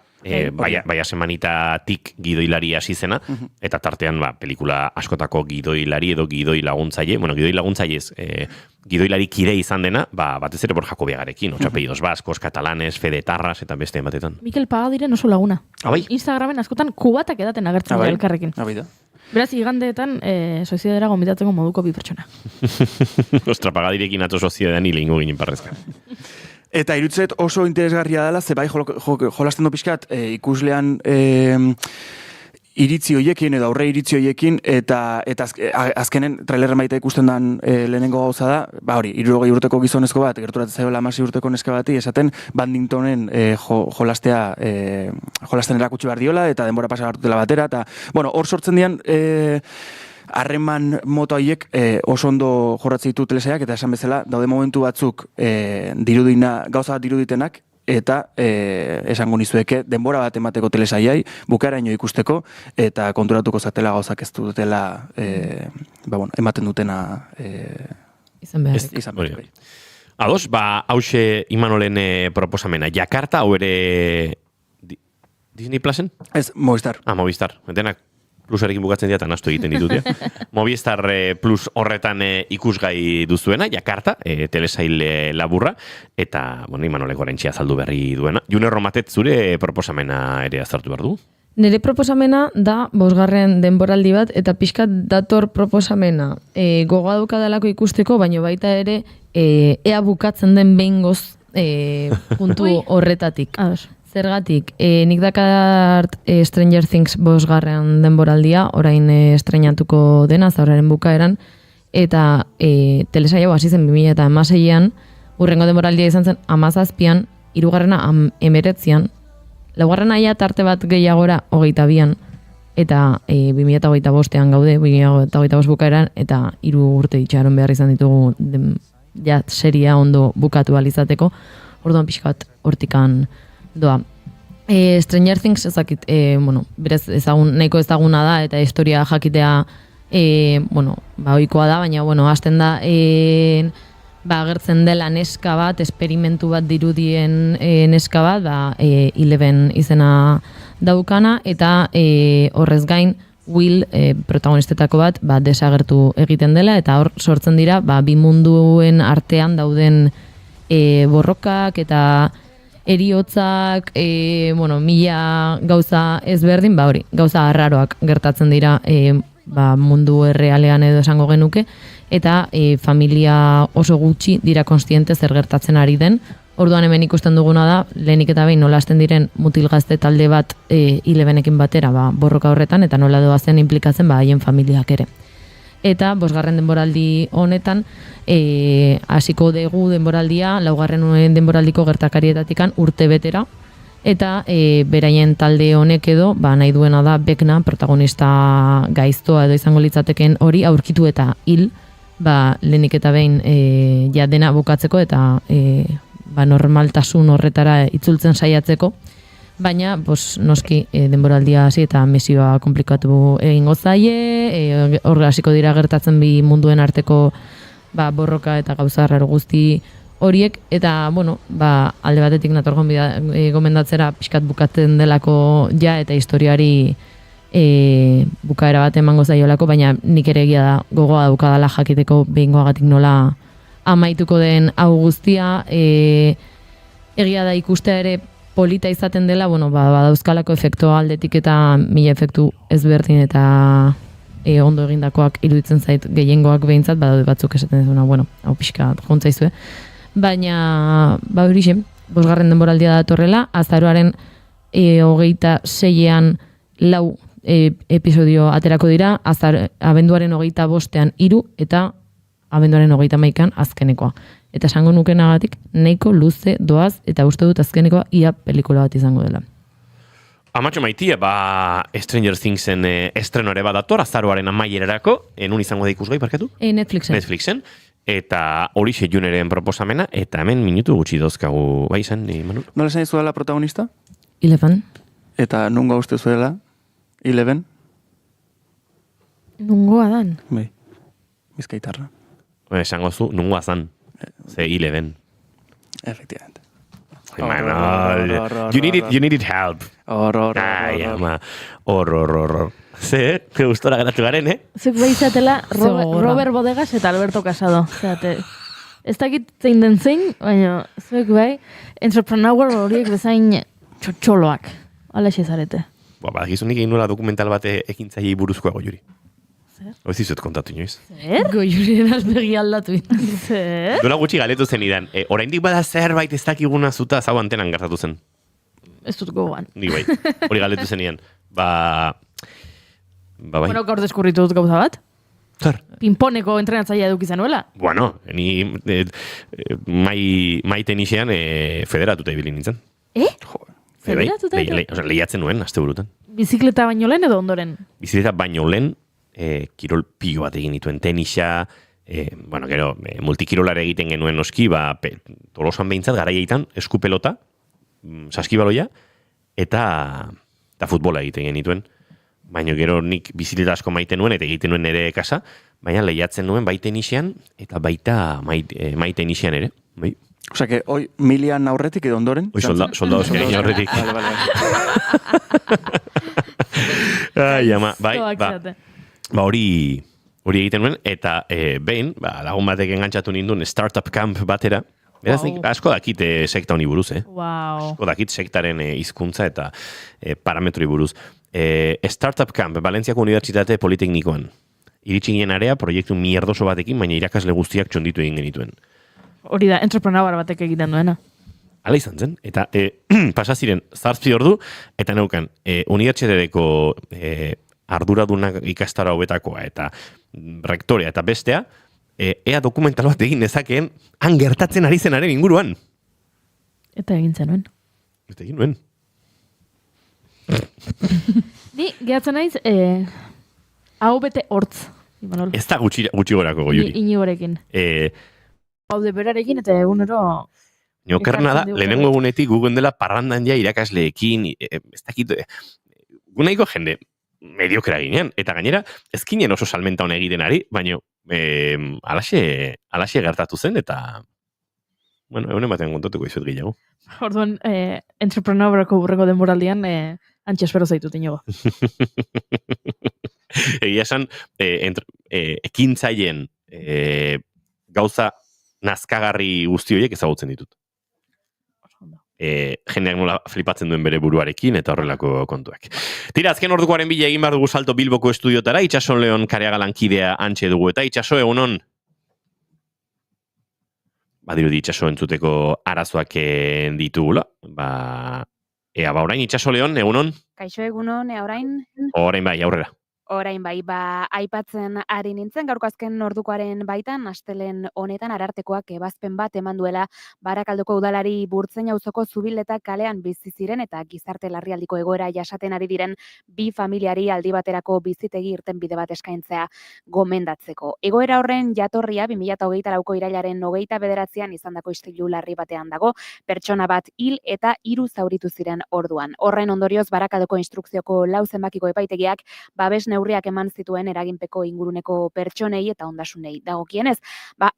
baia semanitatik gidoilari hasi zena, eta tartean pelikula askotako gidoilari edo gidoi laguntzaile, bueno, gidoi laguntzailez, gidoilari kide izan dena, batez ere Borja Kobiagarekin, apellidos baskos, katalanes, fedetarras, eta beste batetan. Mikel Pagadiren oso laguna. Instagramen askotan kubatak edaten agertzen dira elkarrekin. Beraz, igandeetan, soziedera gombitatzeko moduko bi pertsona. Ostra, Pagadirekin atzo soziederan hile ingo ginen parrezka. Eta irutzet oso interesgarria dela, ze bai jolasten du pixkat ikuslean iritzi hoiekin edo aurre iritzi hoiekin, eta azkenen trailerren baita ikusten den lehenengo gauza da, 60 urteko gizonezko bat, gerturatzen zaiola 16 urteko neska bati, esaten badmintonen jolasten erakutsi behar diola, eta denbora pasa hartutela batera, eta, bueno, hor sortzen dian harreman mota horiek oso ondo jorratzen ditu telesaiak, eta esan bezala, daude momentu batzuk gauza bat diruditenak, eta esango nizueke denbora bat emateko telesaiai, bukaeraino ikusteko, eta konturatuko zatela gauzak ez dutela ematen dutena izan behar. Ados, hause Imanolen proposamena. Jakarta, hau ere Disney Plusen? Ez, Movistar. Movistar. Denak Plusarekin bukatzen dira, eta nastu egiten ditut. Movistar Plus horretan ikusgai duzuena, Jakarta, telesail laburra, eta, Imanolek oraintxe azaldu berri duena. June Romatet, zure proposamena ere azartu behar du? Nire proposamena da 5. denboraldi bat, eta pixkat dator proposamena gogoa dukadalako ikusteko, baina baita ere ea bukatzen den behingoz puntu horretatik. Zergatik, nik dakart Stranger Things 5. denboraldia, orain estrenatuko dena, zauraren bukaeran, eta telesaio hasi zen 2016an, urrengo denboraldia izan zen 17an, 3. 19an, 4. ia tarte bat gehiagora 22an, eta 2025an gaude, 2025 bukaeran, eta 3 urte itxaron behar izan ditugu seria ondo bukatu alizateko, orduan pixkat hortikan doa. Stranger Things ezakit, berez nahiko ezaguna da, eta historia jakitea, ohikoa da, baina, hasten da, agertzen dela neska bat, esperimentu bat dirudien neska bat, 11 izena daukana, eta horrez gain, Will, protagonistetako bat, desagertu egiten dela, eta hor sortzen dira, bi munduen artean dauden borrokak, eta eriotzak, mila gauza ezberdin, gauza arraroak gertatzen dira mundu errealean edo esango genuke, eta familia oso gutxi dira konstiente zer gertatzen ari den. Orduan hemen ikusten duguna da, lehenik eta behin nola hasten diren mutil gazte talde bat Elevenekin batera borroka horretan, eta nola doazen implikatzen haien familiak ere. Eta 5. denboraldi honetan hasiko dugu denboraldia 4. denboraldiko gertakarietatikan urte betera, eta beraien talde honek edo nahi duena da Vecna protagonista gaiztoa edo izango litzateken hori aurkitu eta hil lehenik eta behin ja dena bukatzeko eta normaltasun horretara itzultzen saiatzeko, baina noski denboraldia hasi eta misioa komplikatu egingo zaie, hor hasiko dira gertatzen bi munduen arteko borroka eta gauza raro guzti horiek, eta alde batetik nator gomendatzera pixkat bukatzen delako ja eta historiari bukaera bat emango zaiolako, baina nik ere egia da gogoa daukadala jakiteko behingoagatik nola amaituko den hau guztia, egia da ikustea ere polita izaten dela, badauzkalako efektoa aldetik eta mila efektu ezberdin eta ondo egindakoak iruditzen zait gehiengoak behintzat, badaude batzuk esaten dezuna, hau pixka jontzaizue. Baina, horixe, 5. denboraldia datorrela, azaroaren 26an 4 episodio aterako dira, abenduaren 25an 3 eta abenduaren 31an azkenekoa. Eta esango nukenagatik, nahiko luze doaz, eta uste dut azkenekoa ia pelikula bat izango dela. Amatxo maitia, Stranger Thingsen estrenore bat dator, azaroaren amaierarako, nun izango da ikusgai, parkatu? Netflixen. Eta hori Juneren proposamena, eta hemen minutu gutxi dozkagu, izan, Manu? Nola esan izuela protagonista? Eleven. Eta nungo uste zuela? Eleven? Nungoa dan? Bai, Bizkaitarra. Esango zu, nungoa zan. Ze Eleven. Efectivamente. You needed help. Hor. Ze, gustora geratu garen, Zuk behizatela Robert Bodegas eta Alberto Casado. Ez dakit zein den zein, baina zuek bai, entrepreneur horiek bezain txotxoloak. Alaxe zarete. Badakizunik egin nola dokumental bat ekintzaiei buruzkoa Goiuri. Zer? Hoiz izut kontatu inoiz. Zer? Goiuriren albegi aldatu. Zer? Dola gutxi galetu zen idan. Oraindik bada zerbait ez dakiguna zuta zau antenan gertatu zen. Ez dut gogoan. Ni bai, hori galetu zen idan. Bai. Bueno, gaur deskurritu dut gauza bat. Zer? Pinponeko entrenatzailea eduki zenuela. Bueno, ni mai tenisean federatuta ibili nintzen. Federatuta? Lehiatzen nuen, aste burutan. Bizikleta baino lehen edo ondoren? Bizikleta baino lehen, kirol pilo bat egin dituen tenisa, gero, multikirolare egiten genuen noski, Tolosan behintzat, garaietan, eskupelota, saskibaloia, eta futbola egiten genituen. Baina gero nik bizikleta asko maite nuen, eta egiten nuen ere kasa, baina lehiatzen nuen bai tenisean, eta baita mai tenisean ere. Bai. Osea, que hoy milian aurretik edo ondoren? Hoi soldados que egin aurretik. Ai, ama, hori egiten nuen, eta behin, lagun batek engantzatu ninduen startup camp batera, beraz, asko dakit sekta honi buruz, asko dakit sektaren hizkuntza eta parametroi buruz. Startup camp, Valentziako Unibertsitate Politeknikoan. Iritsi ginen area, proiektu mierdoso batekin, baina irakasle guztiak txonditu egin genituen. Hori da, entrepreneur batek egiten duena. Hala izan zen, eta pasaziren 7 ordu, eta neukan, unibertsitateko arduradunak ikastara hobetakoa, eta rektorea eta bestea, ea dokumental bat egin dezakeen, han gertatzen ari zenaren inguruan. Eta egin zenuen. Eta egin nuen. Ni, gehatzen naiz, hau bete hortz. Ez da gutxi gorako Goiuri. Inigorekin. Haude berarekin eta egunero... Niokerna da, lehenengo egunetik gugen dela parrandan ja irakasleekin, ez dakit, gunaiko jende mediokera ginean, eta gainera, ezkinen oso salmenta hona egiten ari, baina alaxe gertatu zen, eta, bueno, egunen batean kontatuko izuet gehiago. Orduan, entrepreneurako burrengo denboraldian, antxe espero zaitut inigo. Egia esan, ekintzaileen gauza nazkagarri guzti horiek ezagutzen ditut. jendeak nola flipatzen duen bere buruarekin eta horrelako kontuak. Tira, azken ordukoaren bila egin behar dugu salto Bilboko estudiotara, Itxaso Leon Kareaga lankidea antxe dugu, eta Itxaso, egunon? Badirudi Itxaso entzuteko arazoak ditugula, ea orain Itxaso Leon, egunon? Kaixo egunon, orain? Orain bai, aurrera. Orain bai, aipatzen ari nintzen, gaurko azken ordukoaren baitan, astelen honetan arartekoak ebazpen bat eman duela Barakaldoko udalari Burtzein auzoko Zubiletak kalean bizi ziren eta gizarte larrialdiko egoera jasaten ari diren bi familiari aldi baterako bizitegi irtenbide bat eskaintzea gomendatzeko. Egoera horren jatorria 2024ko irailaren 29an izandako istilu larri batean dago, pertsona bat hil eta 3 zauritu ziren orduan. Horren ondorioz Barakaldoko instrukzioko 4 zenbakiko epaitegiak babes neurriak eman zituen eraginpeko inguruneko pertsonei eta ondasunei dagokienez.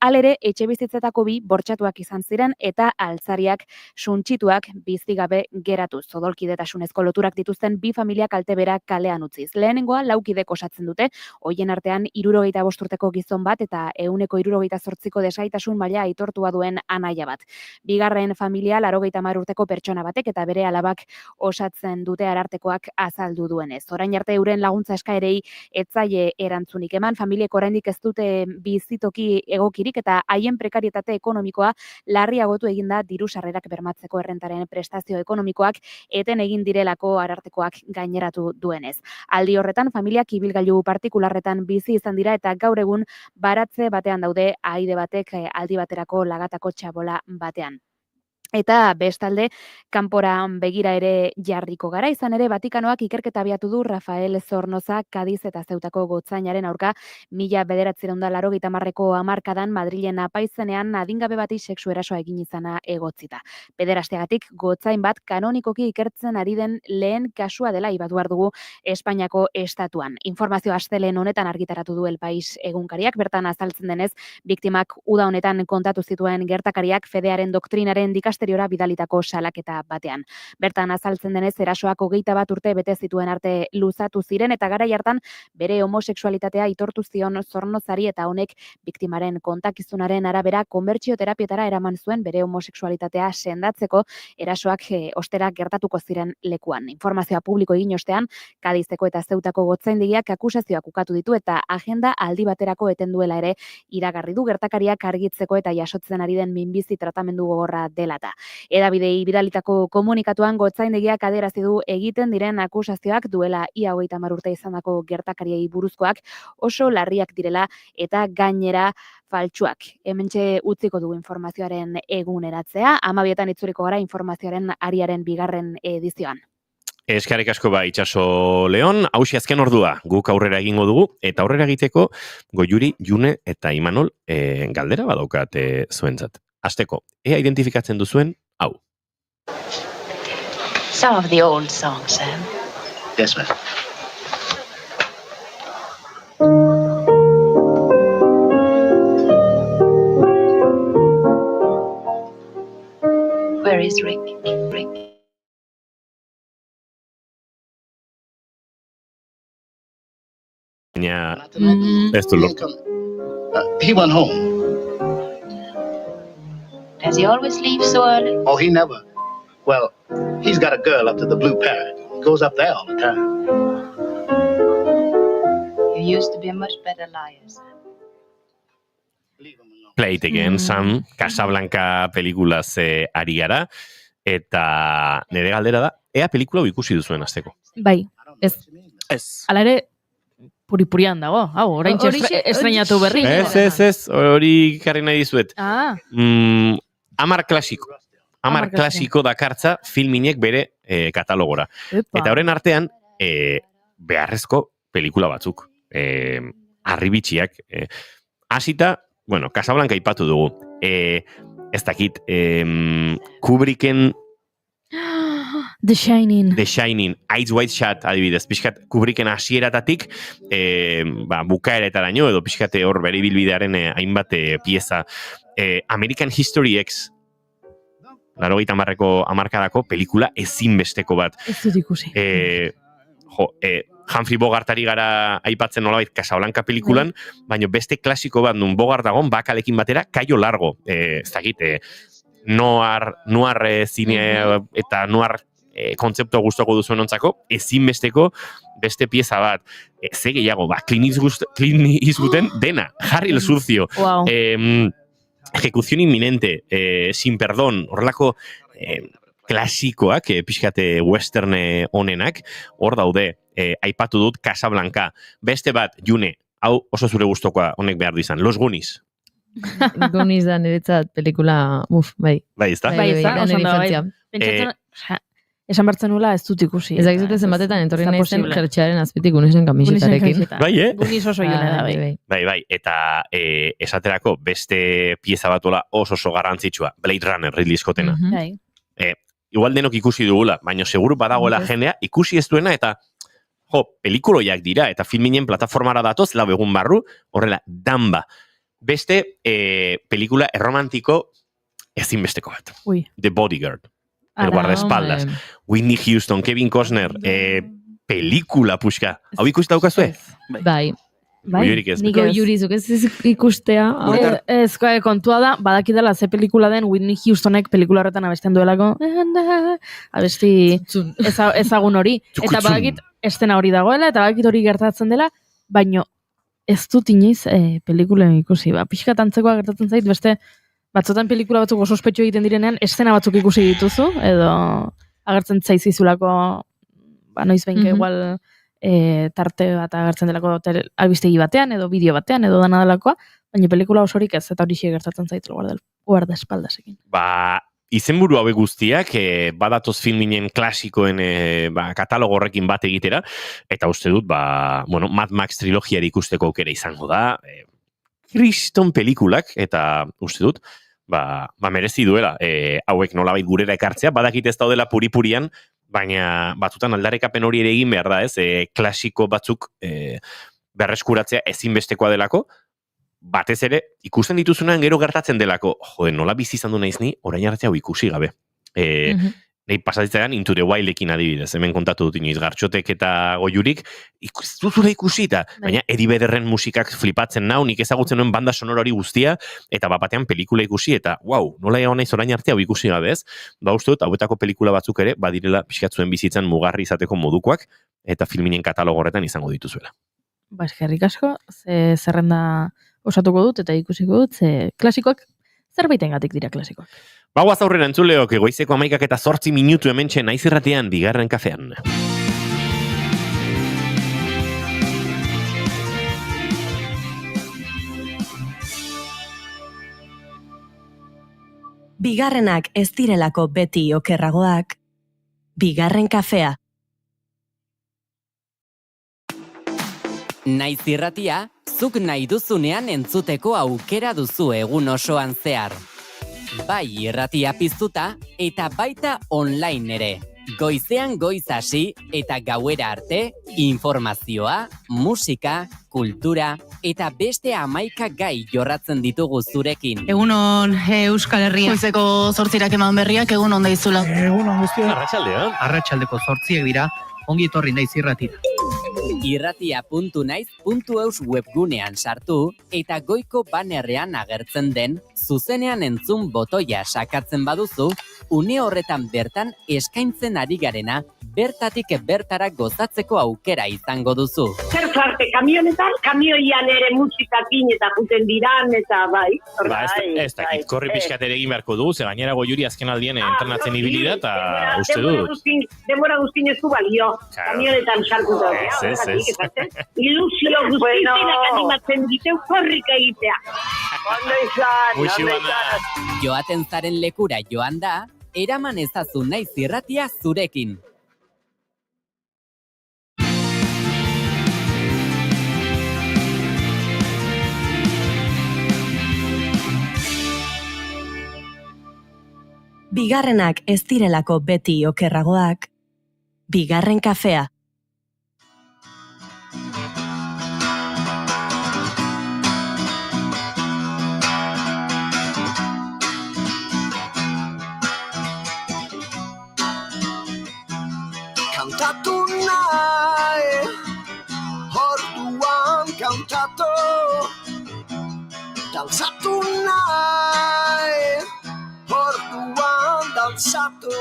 Halere, etxebizitzetako 2 bortxatuak izan ziren eta altzariak suntsituak bizigabe geratu. Odolkidetasunezko loturak dituzten 2 familiak kaltebera kalean utziz. Lehenengoa 4 kidek osatzen dute, hoien artean 65 urteko gizon bat eta 168ko desgaitasun maila aitortua duen anaia bat. Bigarren familia 80 urteko pertsona batek eta bere alabak osatzen dute arartekoak azaldu duenez. Orain arte euren laguntza eskaerei etzaile erantzunik eman, familiek oraindik ez dute bizitoki egokirik eta haien prekarietate ekonomikoa larriagotu eginda diru sarrerak bermatzeko errentaren prestazio ekonomikoak eten egin direlako arartekoak gaineratu duenez. Aldi horretan, familiak ibilgailu partikularretan bizi izan dira eta gaur egun baratze batean daude aide batek aldi baterako lagatako txabola batean. Eta bestalde, kanpora begira ere jarriko gara, izan ere Vatikanoak ikerketa abiatu du Rafael Zornoza Kadiz eta Zeutako gotzainaren aurka 1980ko hamarkadan Madrilen apaizenean adingabe bati sexu erasoa egin izana egotzita. Pederasteagatik gotzain bat kanonikoki ikertzen ari den lehen kasua dela aipatu behar dugu Espainiako estatuan. Informazio astelehen honetan argitaratu du El País egunkariak, bertan azaltzen denez, biktimak uda honetan kontatu zituen gertakariak fedearen doktrinaren dikasteriora bidalitako salaketa batean. Bertan azaltzen denez, erasoak 21 urte bete zituen arte luzatu ziren eta garai hartan bere homosexualitatea aitortu zion Zornozari eta honek biktimaren kontakizunaren arabera konbertsioterapietara eraman zuen bere homosexualitatea sendatzeko erasoak ostera gertatuko ziren lekuan. Informazioa publiko egin ostean, Kadizeko eta Zeutako gotzaindegiak akusazioak ukatu ditu eta agenda aldi baterako eten duela ere iragarri du, gertakariak argitzeko eta jasotzen ari den minbizi tratamendu gogorra delata. Hedabidei bidalitako komunikatuan gotzaindegiak adierazi du egiten diren akusazioak duela ia 30 urte izandako gertakariei buruzkoak oso larriak direla eta gainera faltsuak. Hementxe utziko dugu informazioaren eguneratzea, 12etan itzuliko gara informazioaren ariaren 2. edizioan. Eskerrik asko Itxaso Leon, hausi azken ordua guk aurrera egingo dugu, eta aurrera egiteko Goiuri, June eta Imanol galdera badaukat zuentzat. Hasteko, ea identifikatzen duzuen hau. Some of the old songs, Sam. Yes, ma'am. Where is Rick? Rick. Baina ez du lortu. He went home. Does he always leave so early? Oh, he never. Well, he's got a girl up to the Blue Parrot. He goes up there all the time. You used to be a much better liar, Sam. Play it again, Sam, Casablanca pelikulaz ari gara, eta nire galdera da, ea pelikula ikusi duzuen hasteko. Bai, ez. Hala ere, puripurian dago, hau, orain estrenatu berri. Ez, hori karri nahi dizuet. Amar klasiko. Amar klasiko dakartza filminek bere katalogora. Eta horren artean, beharrezko pelikula batzuk. Arribitxiak. Hasita, bueno, Casablanca ipatu dugu. Ez dakit, Kubricken... The Shining. The Shining, Eyes Wide Shut, adibidez, pixkat Kubricken hasieratatik bukaeretaraino, edo pixkate hor bere ibilbidearen hainbat pieza. American History X, 80ko hamarkadako pelikula ezinbesteko bat. Ez dut ikusi. Humphrey Bogartari gara aipatzen nolabait Casablanca pelikulan, baina beste klasiko bat nun Bogart dagon bakalekin batera Cayo Largo. Ez dakit, noir zine eta noir kontzeptua gustoko duzuen ontzako, ezinbesteko beste pieza bat. Ze gehiago, Clint Eastwooden dena, Harry el Sucio, Wow. Ejecución inminente, Sin perdón, horrelako klasikoak, pixkate western honenak, hor daude, aipatu dut Casablanca. Beste bat, June, hau oso zure gustokoa honek behar du izan, Los Goonies. Goonies da niretzat pelikula, bai. Bai, ezta? Bai, ez da, da oso nire ondo, bai. infantzia. Pentsatzen, esan bartzen nula ez dut ikusi. Ez dakizute zenbatetan etorri Ez da nahi zen posible. jertxearen azpitik Gooniesen kamisetarekin. Bai, Goonies oso jone da, bai. Bai, eta esaterako beste pieza batola oso garrantzitsua, Blade Runner, Ridley Scottena. Bai. Igual denok ikusi dugula, baina seguru badagoela jendea ikusi ez duena eta pelikuloiak dira eta filminen plataformara datoz, lau egun barru, horrela, Damba. Beste pelikula erromantiko ezinbesteko bat. Ui. The Bodyguard. El guardaespaldas. Whitney Houston, Kevin Costner, pelikula puxka. Hau ikusi daukazue? Bai. Goiorik ez. Nik Goiorizuk ez ikustea. Ez, kontua da, badakidala ze pelikula den Whitney Houstonek pelikula horretan abesten duelako. Abesti ezagun hori. Eta badakit estena hori dagoela, eta badakit hori gertatzen dela, baino ez dut inoiz pelikulen ikusi. Pixkat antzekoa gertatzen zait, beste batzotan pelikula batzuk oso ospetsu egiten direnean, estena batzuk ikusi dituzu, edo agertzen zaizizulako, noiz behinka igual tarte bat agertzen delako albistegi batean, edo bideo batean, edo dana delakoa, baina pelikula osorik ez, eta hori gertatzen zaitu guardaespaldasekin. Izenburu hauek guztiak, badatoz filminen klasikoen katalogo horrekin bat egitera, eta uste dut, Mad Max trilogiari ikusteko aukera izango da, kriston pelikulak, eta uste dut, merezi duela, hauek nolabait gurera ekartzea, badakit ez daudela puripurian, baina batzutan aldarrikapen hori ere egin behar da, ez? Klasiko batzuk berreskuratzea ezinbestekoa delako, batez ere, ikusten dituzunean gero gertatzen delako, nola bizi izan du naiz ni, orain arte hau ikusi gabe. Nahi pasatitzean Into the Wildekin adibidez, hemen kontatu dut inoiz, Gartxotek eta Goiurik, duzula ikusita, baina Eddie Vedderren musikak flipatzen nau, nik ezagutzen nuen banda sonora hori guztia, eta batean pelikula ikusi, eta nola egon naiz orain arte hau ikusi gabe ez, uste dut, hauetako pelikula batzuk ere, badirela pixkatzuen bizitzan mugarri izateko modukoak, eta filminen katalogo horretan izango dituzuela. Eskerrik asko, zerrenda osatuko dut, eta ikusiko dut, klasikoak, zerbaitengatik dira klasikoak. Bagoaz aurrera entzuleok, goizeko 11:08 minutu hementxe Naiz Irratian, Bigarren Kafean. Bigarrenak ez direlako beti okerragoak. Bigarren Kafea. Naiz Irratia, zuk nahi duzunean entzuteko aukera duzu egun osoan zehar. Bai irratia piztuta eta baita online ere. Goizean goiz hasi eta gauera arte, informazioa, musika, kultura eta beste 11 gai jorratzen ditugu zurekin. Egunon Euskal Herria. Goizeko 8 eman berriak, egunon daizula. Egunon guztia. Arratsaldean. Arratsaldeko 8 dira, ongi etorri Naiz Irratira. Irratia.naiz.eus webgunean sartu eta goiko banerrean agertzen den zuzenean entzun botoia sakatzen baduzu, une horretan bertan eskaintzen ari garena bertatik bertara gozatzeko aukera izango duzu. Zer zarte, kamionetan, kamioian ere musikakin eta juten diran eta bai. Ez dakit, korri pixkat ere egin beharko du, ze gainera Goiuri azken aldien entrenatzen ibili da, eta uste dut. Demora guztin ez du balio, kamionetan sartuta. Ilusio guztiak animatzen diteu korrika egitea. Joaten zaren lekura joan da, eraman ezazu Naiz Irratia zurekin. Bigarrenak ez direlako beti okerragoak. Bigarren Kafea. Kantatu nahi, orduan kantatu, dantzatu nahi, orduan alzato.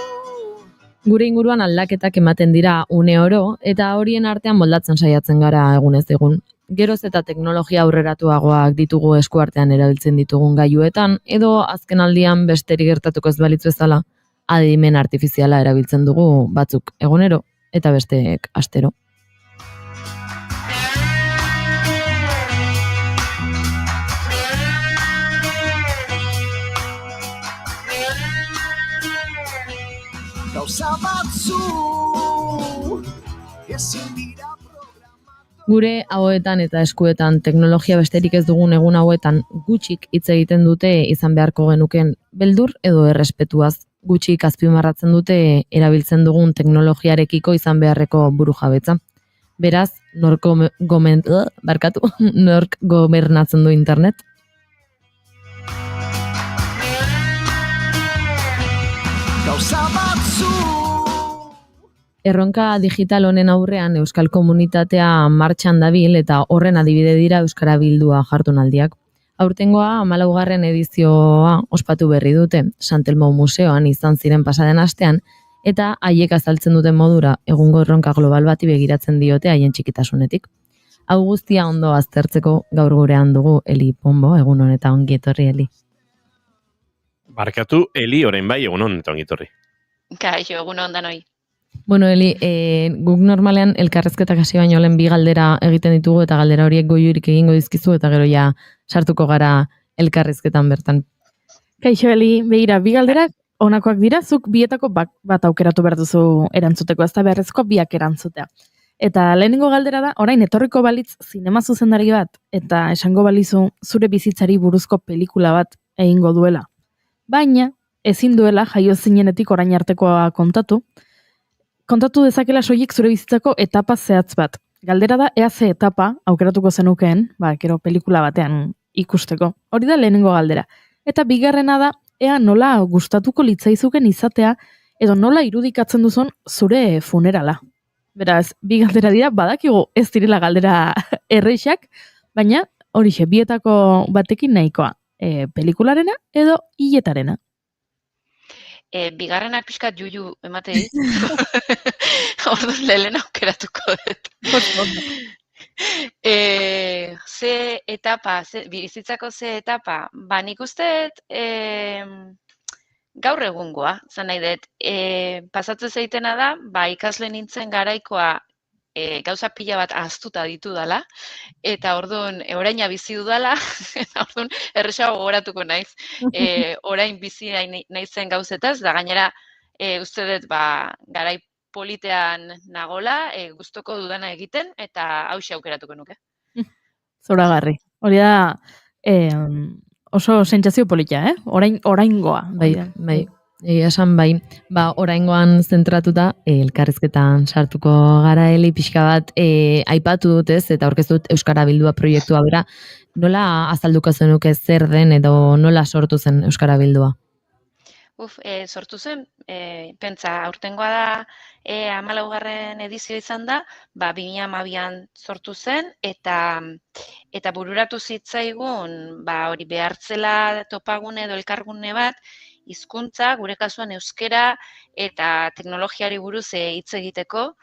Gure inguruan aldaketak ematen dira une oro eta horien artean moldatzen saiatzen gara egunez egun. Geroz eta teknologia aurreratuagoak ditugu eskuartean erabiltzen ditugun gailuetan edo azken aldian besterik gertatuko ez balitz bezala adimen artifiziala erabiltzen dugu batzuk egunero eta besteek astero. Gauza batzu ezin dira. Gure hauetan eta eskuetan teknologia besterik ez dugun egun hauetan gutxik hitz egiten dute izan beharko genuken beldur edo errespetuaz. Gutxik azpimarratzen dute erabiltzen dugun teknologiarekiko izan beharreko burujabetza. Beraz, nork gobernatzen du internet? Gauza batzu. Erronka digital honen aurrean euskal komunitatea martxan dabil eta horren adibide dira Euskara Bildua jardunaldiak. Aurtengoa 14. edizioa ospatu berri dute, Santelmo Museoan izan ziren pasaden astean, eta haiek azaltzen duten modura egungo erronka global bati begiratzen diote haien txikitasunetik. Hau guztia ondo aztertzeko gaur gurean dugu Eli Pombo, egun honetan ongi etorri Eli. Barkatu, Eli, orain bai, egun honetan ongi etorri. Kaixo, egun hon danoi. Bueno, Eli, guk normalean elkarrezketak hasi baino lehen bi galdera egiten ditugu eta galdera horiek goiurik egingo dizkizu eta gero ja sartuko gara elkarrezketan bertan. Kaixo Eli, begira, bi galderak honakoak dira, zuk bietako bat aukeratu behar duzu erantzuteko, ez da beharrezko biak erantzutea. Eta lehenengo galdera da, orain etorriko balitz zinema zuzendari bat, eta esango balizu zure bizitzari buruzko pelikula bat egingo duela. Baina, ezin duela jaio zinenetik orain artekoa kontatu dezakela soilik zure bizitzako etapa zehatz bat. Galdera da, ea ze etapa aukeratuko zenukeen, gero pelikula batean ikusteko. Hori da lehenengo galdera. Eta bigarrena da, ea nola gustatuko litzaizuken izatea, edo nola irudikatzen duzun zure funerala. Beraz, bi galdera dira, badakigu ez direla galdera erreixak, baina horixe, bietako batekin nahikoa. Pelikularena edo hiletarena. Bigarrenak pixkat juju emate dit. Orduan lehen aukeratuko dut. Ze etapa, bizitzako ze etapa, nik uste gaur egungoa, zan nahi dut, pasatzen zeitena da, ikasle nintzen garaikoa gauza pila bat ahaztuta ditu dala, eta orduan oraina bizi dudala, eta orduan erresago gogoratuko naiz, orain bizi naizen gauzetaz, da gainera uste dut garai politean nagola, gustoko dudana egiten, eta hauxe aukeratuko nuke. Zoragarri. Hori da oso sentsazio polita, oraingoa. Bai. Egia esan bai, oraingoan zentratuta elkarrizketan sartuko gara Eli pixka bat aipatu dut ez, eta aurkeztu dut Euskara Bildua proiektua bera, nola azalduko zenuke zer den edo nola sortu zen Euskara Bildua? Sortu zen, pentsa, aurtengoa da 14. edizio izan da, 2012an sortu zen, eta bururatu zitzaigun, hori behartzela topagune edo elkargune bat, hizkuntza, gure kasuan euskera eta teknologiari buruz hitz egiteko,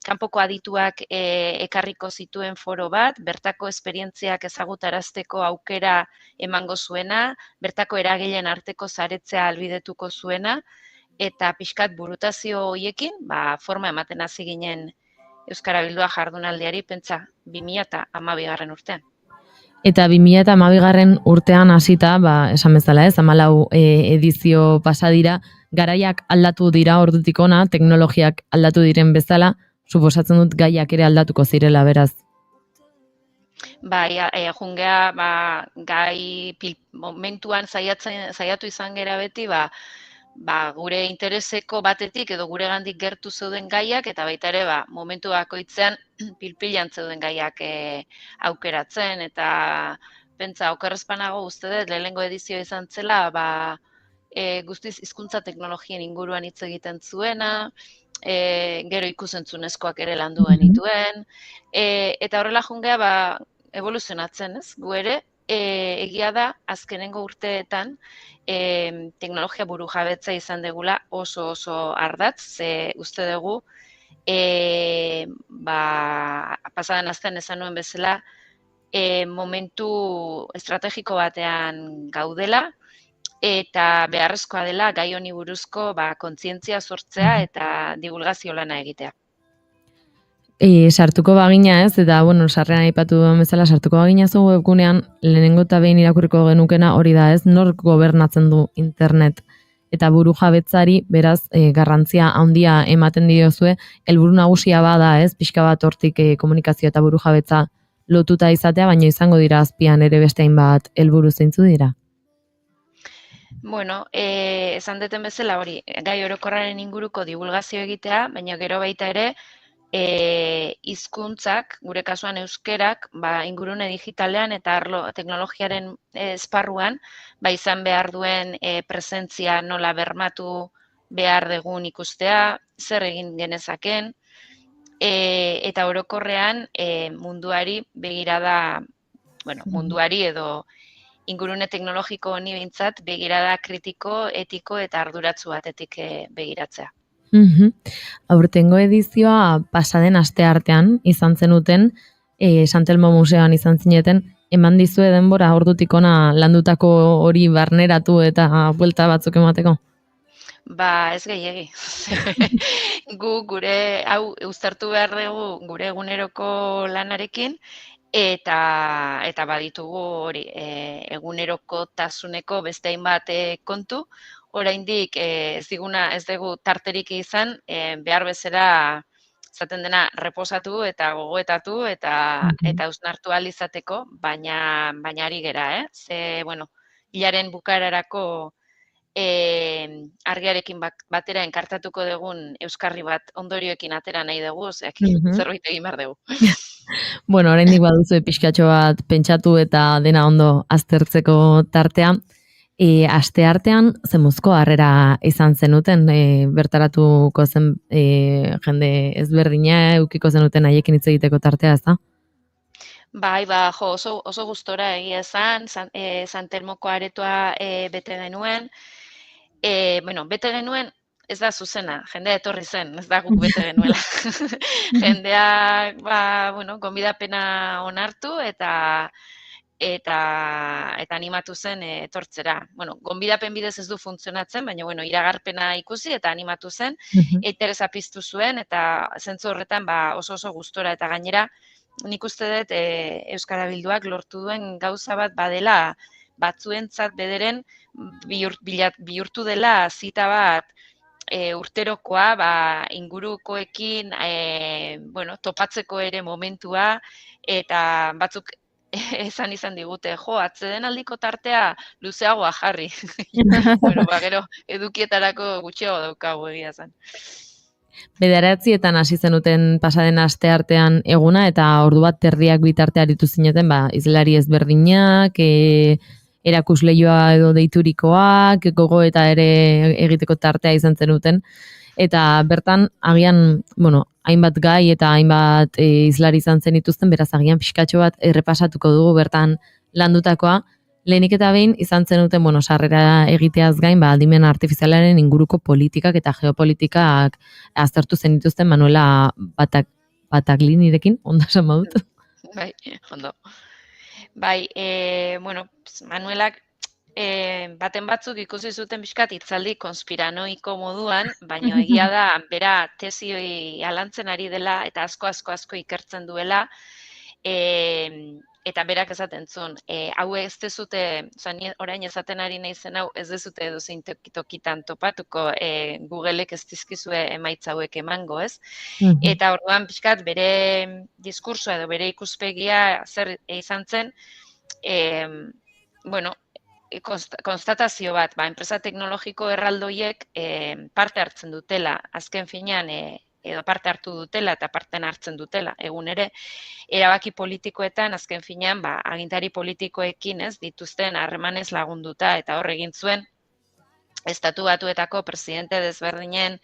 kanpoko adituak ekarriko zituen foro bat, bertako esperientziak ezagutarazteko aukera emango zuena, bertako eragileen arteko saretzea ahalbidetuko zuena, eta pixkat burutazio horiekin, forma ematen hasi ginen Euskara Bildua jardunaldiari, pentsa, 2012. urtean. Eta 2012. urtean hasita, esan bezala ez, 14 edizio pasa dira, garaiak aldatu dira ordutik ona, teknologiak aldatu diren bezala, suposatzen dut gaiak ere aldatuko zirela, beraz. Jungea, gai momentuan saiatu izan gera beti, gure intereseko batetik edo gure gandik gertu zeuden gaiak, eta baita ere, momentu bakoitzean pilpilan zeuden gaiak aukeratzen, eta pentsa, okerrezpanago uste dut, lehenengo edizio izan zela, guztiz hizkuntza teknologien inguruan hitz egiten zuena, gero ikusentzunezkoak ere landu genituen, eta horrela jungea evoluzionatzen, ez? Gu ere, egia da, azkenengo urteetan, teknologia burujabetza izan degula oso ardatz, ze uste dugu, pasadan astean esan nuen bezala, momentu estrategiko batean gaudela, eta beharrezkoa dela gai honi buruzko kontzientzia sortzea eta divulgazio lana egitea. Sartuko bagina ez, eta sarrean aipatu duen bezala, sartuko bagina zu webgunean, lehenengo eta behin irakurriko genukena hori da ez, nork gobernatzen du internet eta burujabetzari, beraz, garrantzia handia ematen diozue, helburu nagusia bada ez, pixka bat hortik komunikazio eta burujabetza lotuta izatea, baina izango dira azpian ere beste hainbat helburu zeintzu dira. Bueno, esan deten bezala hori, gai orokorraren inguruko divulgazio egitea, baina gero baita ere, hizkuntzak, gure kasuan euskerak, ingurune digitalean eta arlo teknologiaren esparruan, izan behar duen presentzia nola bermatu behar dugun ikustea, zer egin genezaken, eta orokorrean munduari begirada, munduari edo ingurune teknologiko honi behintzat begirada kritiko, etiko eta arduratsu batetik begiratzea. Aurtengo edizioa pasaden asteartean izan zenuten, San Telmo Museoan izan zineten, eman dizue denbora ordutik ona landutako hori barneratu eta buelta batzuk emateko? Ez gehiegi. Gure hau uztartu behar dugu gure eguneroko lanarekin, eta baditugu hori eguneroko tasuneko beste hainbat kontu, oraindik ez dugu tarterik izan, behar bezala zaten dena reposatu eta gogoetatu eta hausnartu ahal izateko, baina ari gera, Ze, hilaren bukaerarako argiarekin batera enkartatuko dugun euskarri bat ondorioekin atera nahi dugu, zerbait egin behar dugu. Oraindik baduzu pixkatxo bat pentsatu eta dena ondo aztertzeko tartea. Asteartean zemuzko harrera izan zenuten, bertaratuko zen jende ezberdina, eukiko zenuten haiekin hitz egiteko tartea, ez da? Oso gustora egia esan, San Telmoko aretoa bete genuen. Bete genuen, ez da zuzena, jendea etorri zen, ez da guk bete genuela. Jendeak, gonbidapena onartu eta animatu zen etortzera. Gonbidapen bidez ez du funtzionatzen, baina iragarpena ikusi eta animatu zen, interesa piztu zuen, eta zentzu horretan oso gustora, eta gainera nik uste dut Euskara Bilduak lortu duen gauza bat badela, batzuentzat bederen bihurtu dela zita bat urterokoa, ingurukoekin topatzeko ere momentua, eta batzuk izan digute, atzeden aldiko tartea luzeagoa jarri. Gero edukietarako gutxiago daukagu egia zen. 9:00etan hasi zenuten pasaden asteartean eguna, eta ordu bat terdiak bitarte aritu zineten, izlari ezberdinak, erakusleioa edo deiturikoak, gogo eta ere egiteko tartea izan zenuten, eta bertan agian, hainbat gai eta hainbat izlari izan zenituzten, beraz agian pixkatxo bat errepasatuko dugu bertan landutakoa. Lehenik eta behin izan zenuten, sarrera egiteaz gain, adimen artifizialaren inguruko politikak eta geopolitikak aztertu zenituzten Manuela Bataglinirekin, ondo esan badut? Bai, ondo. Manuelak baten batzuk ikusi zuten pixkat hitzaldi konspiranoiko moduan, baina egia da, bera tesi alantzen ari dela eta asko ikertzen duela, eta berak esaten zuen, hau ez dezute, orain esaten ari naizen hau, ez dezute edozein tokitan topatuko, Googleek ez dizkizue emaitza hauek emango, ez? Eta orduan pixkat bere diskursoa edo bere ikuspegia zer izan zen, konstatazio bat, enpresa teknologiko erraldoiek parte hartzen dutela, azken finean, edo parte hartu dutela eta parten hartzen dutela, egun ere, erabaki politikoetan, azken finean, agintari politikoekin ez dituzten harremanez lagunduta, eta hor egin zuen, Estatu Batuetako presidente desberdinen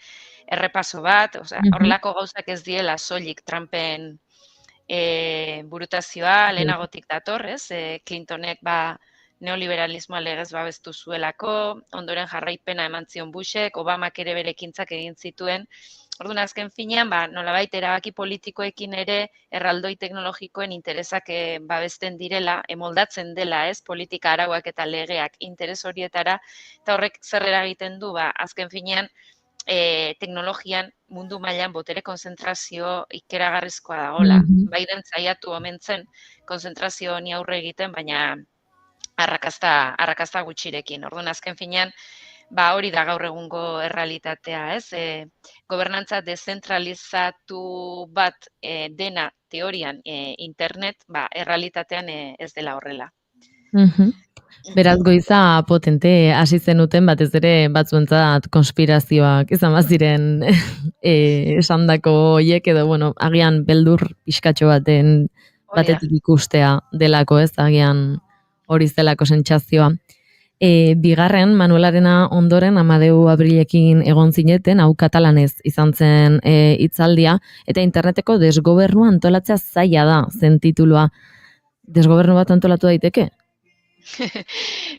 errepaso bat, horrelako gauzak ez diela soilik Trumpen burutazioa lehenagotik dator, ez? Clintonek neoliberalismoa legez babestu zuelako, ondoren jarraipena eman zion Bushek, Obamak ere bere ekintzak egin zituen. Orduan azken finean, nolabait erabaki politikoekin ere erraldoi teknologikoen interesak babesten direla, moldatzen dela, ez? Politika arauak eta legeak interes horietara, eta horrek zer eragiten du, azken finean, teknologian mundu mailan botere konzentrazio ikeragarrizkoa dagoela. Biden saiatu omen zen konzentrazio honi aurre egiten, baina arrakasta gutxirekin. Orduan azken finean, hori da gaur egungo errealitatea, ez? Gobernantza dezentralizatu bat dena teorian internet, errealitatean ez dela horrela. Beraz, goiza potente hasi zenuten, batez ere batzuentzat konspirazioak izan baziren esandako hoiek edo, agian beldur pixkatxo batetik ikustea delako, ez, agian hori zelako sentsazioa. Bigarren, Manuelarena ondoren Amadeu Abrilekin egon zineten, hau katalanez izan zen hitzaldia, eta interneteko desgobernu antolatzea zaila da zen titulua. Desgobernu bat antolatu daiteke?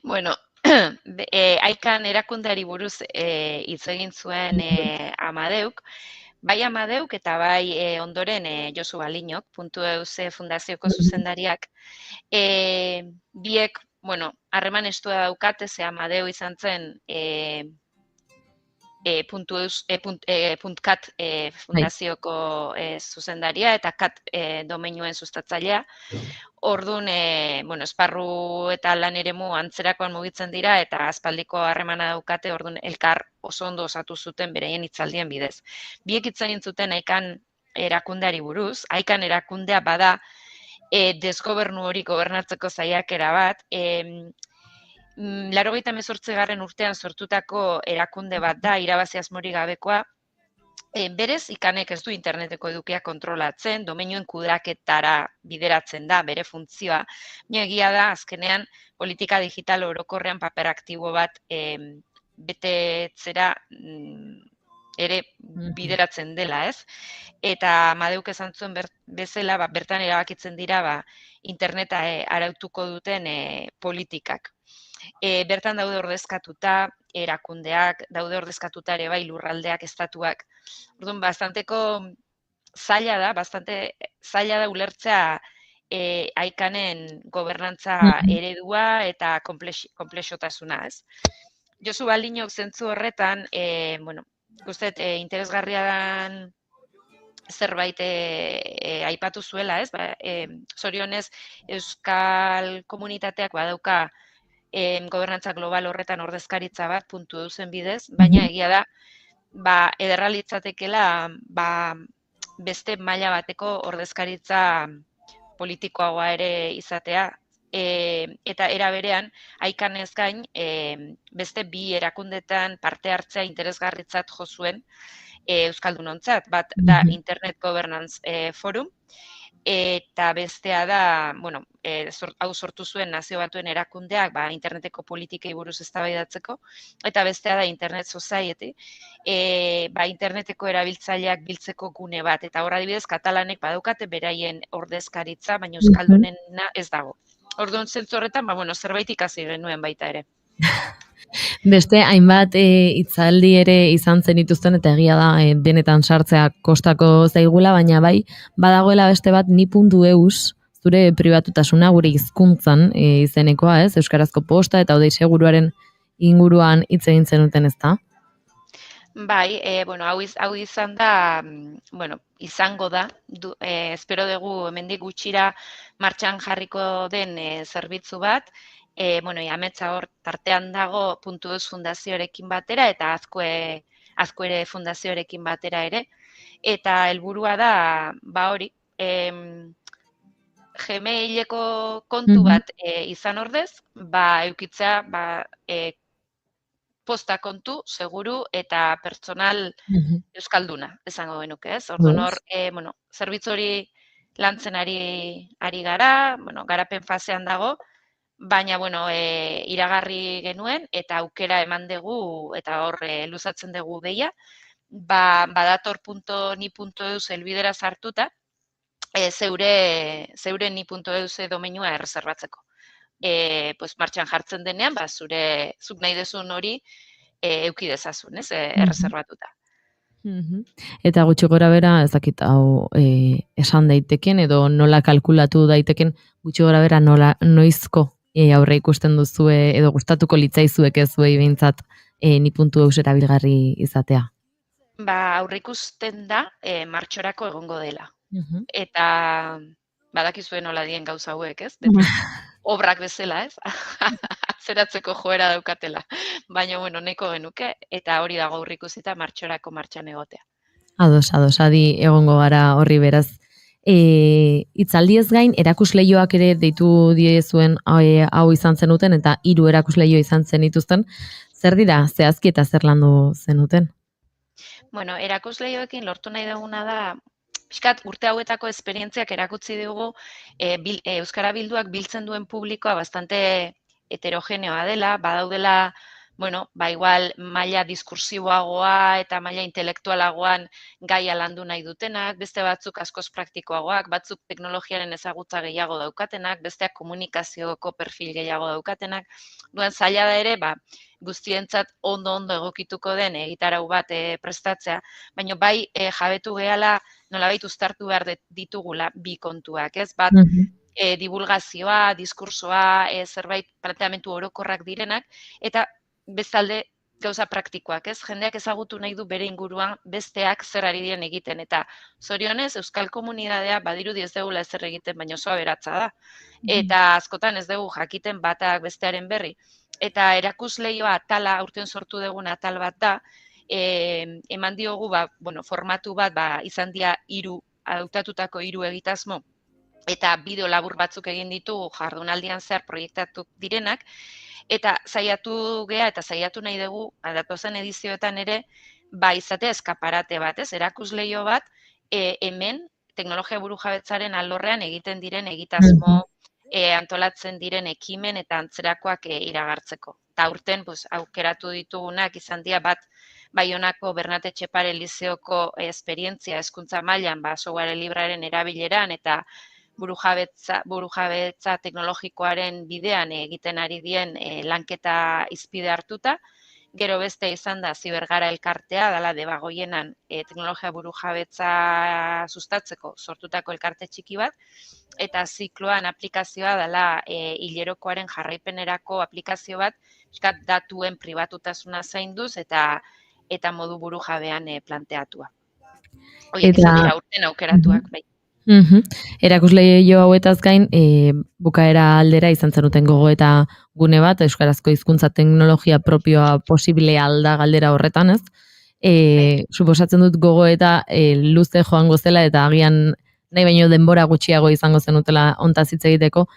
Bueno, aikan erakundeari buruz hitz egin zuen Amadeuk, bai Amadeuk eta bai ondoren Josu Baliñok, .eus fundazioko zuzendariak, biek, harreman estua daukate, ze Amadeu izan zen .cat fundazioko zuzendaria eta cat domeinuen sustatzailea. Orduan, esparru eta lan eremu antzerakoan mugitzen dira eta aspaldiko harremana daukate, orduan elkar oso ondo osatu zuten beraien hitzaldien bidez. Biek hitz egin zuten aikan erakundeari buruz, aikan erakundea bada desgobernu hori gobernatzeko saiakera bat, 98. urtean sortutako erakunde bat da, irabazi asmorik gabekoa, berez ikanek ez du interneteko edukia kontrolatzen, domeinuen kudeaketara bideratzen da bere funtzioa, baina egia da azkenean politika digital orokorrean paper aktibo bat betetzera ere bideratzen dela, ez? Eta Amadeuk esan zuen bezala, bertan erabakitzen dira interneta arautuko duten politikak. Bertan daude ordezkatuta erakundeak, daude ordezkatuta ere bai lurraldeak, estatuak. Orduan, bastanteko zaila da ulertzea aikanen gobernantza eredua eta konplexotasuna, ez? Josu Baliñok zentzu horretan, guztet, interesgarria dan zerbait aipatu zuela, ez? Zorionez, euskal komunitateak badauka gobernantza global horretan ordezkaritza bat, .eusen bidez, baina egia da, ederra litzatekela beste maila bateko ordezkaritza politikoagoa ere izatea, eta era berean, aikanez gain, beste bi erakundetan parte hartzea interesgarritzat jo zuen euskaldunontzat, bat da Internet Governance Forum, eta bestea da, hau sortu zuen Nazio Batuen erakundeak, interneteko politikei buruz eztabaidatzeko, eta bestea da Internet Society, interneteko erabiltzaileak biltzeko gune bat, eta horra adibidez katalanek badaukate beraien ordezkaritza, baina euskaldunena ez dago. Orduan zentzu horretan, zerbait ikasi genuen baita ere. Beste, hainbat hitzaldi ere izan zen dituzten, eta egia da denetan sartzea kostako zaigula, baina bai, badagoela beste bat ni.eus, zure pribatutasuna gure hizkuntzan izenekoa, ez? Euskarazko posta eta Odei Seguruaren inguruan hitz egin zenuten, ez da? Bai, hau izan da, izango da, espero dugu hemendik gutxira martxan jarriko den zerbitzu bat, ametsa hor tartean dago .eus fundazioarekin batera eta Azkoere fundazioarekin batera ere, eta helburua da, hori, Gmaileko kontu bat izan ordez, eukitzea, posta kontu, seguru, eta pertsonal euskalduna, esango genuke, ez? Orduan hor, zerbitzu hori lantzen ari gara, garapen fasean dago, baina, iragarri genuen, eta aukera eman dugu, eta hor luzatzen dugu deia, badator.ni.eus helbidera sartuta, zeure ni.eus domeinua erreserbatzeko. Pues martxan jartzen denean, zuk nahi dezun hori euki dezazun, ez, erreserbatuta. Eta gutxi gora bera, ez dakit hau esan daiteken edo nola kalkulatu daiteken, gutxi gora bera noizko aurre ikusten duzue edo gustatuko litzaizuek ez zuei behintzat ni.eus erabilgarri izatea. Aurre ikusten da martxorako egongo dela. Eta badakizue nola dien gauza hauek, ez? Obrak bezala, ez? Zeratzeko joera daukatela. Baina, neko genuke, eta hori dago aurreikusita martxorako martxan egotea. Ados, adi egongo gara horri beraz. Itzaldiez gain, erakusleioak ere deitu diezuen hau izan zenuten, eta 3 erakusleio izan zenituzten. Zer dira, zehazki eta zer landu zenuten? Erakusleioekin lortu nahi duguna da, pixkat urte hauetako esperientziak erakutsi dugu Euskara Bilduak biltzen duen publikoa bastante heterogeneoa dela, badaudela, igual maila diskursiboagoa eta maila intelektualagoan gaia landu nahi dutenak, beste batzuk askoz praktikoagoak, batzuk teknologiaren ezagutza gehiago daukatenak, besteak komunikazioko perfil gehiago daukatenak, zaila da ere, guztientzat ondo egokituko den egitarau bat prestatzea, baina bai jabetu gehala nolabait uztartu behar ditugula bi kontuak, ez? Bat, divulgazioa, diskursoa, zerbait planteamendu orokorrak direnak, eta bestalde gauza praktikoak, ez? Jendeak ezagutu nahi du bere inguruan besteak zer ari diren egiten, eta zorionez Euskal Komunidadea badirudi ez dugula ezer egiten, baina oso aberatsa da. Eta askotan ez dugu jakiten batak bestearen berri. Eta erakusleioa atala, aurten sortu dugun atal bat da, eman diogu formatu bat izan dira hautatutako 3 egitasmo, eta bideo labur batzuk egin ditugu jardunaldian zehar proiektatu direnak, eta saiatu nahi dugu, datozen edizioetan ere, izatea eskaparate bat, ez? Erakusleio bat, hemen teknologia burujabetzaren alorrean egiten diren egitasmo, antolatzen diren ekimen eta antzerakoak iragartzeko. Eta aurten aukeratu ditugunak izan dira bat Baionako Bernat Etxepare Lizeoko esperientzia hezkuntza mailan software librearen erabileran eta burujabetza teknologikoaren bidean egiten ari dien lanketa izpide hartuta. Gero beste izan da Zibergara elkartea, dela Debagoienan teknologia burujabetza sustatzeko sortutako elkarte txiki bat, eta zikloan aplikazioa dela hilerokoaren jarraipenerako aplikazio bat, datuen pribatutasuna zainduz eta modu burujabean planteatua. Horiek izan dira urten aukeratuak, bai. Erakusleio hauetaz gain, bukaera aldera izan zenuten gogo eta gune bat, euskarazko hizkuntza teknologia propioa posible alda galdera horretan, ez? Suposatzen dut gogo eta luze joango zela eta agian nahi baino denbora gutxiago izango zenutela hontaz hitz egiteko,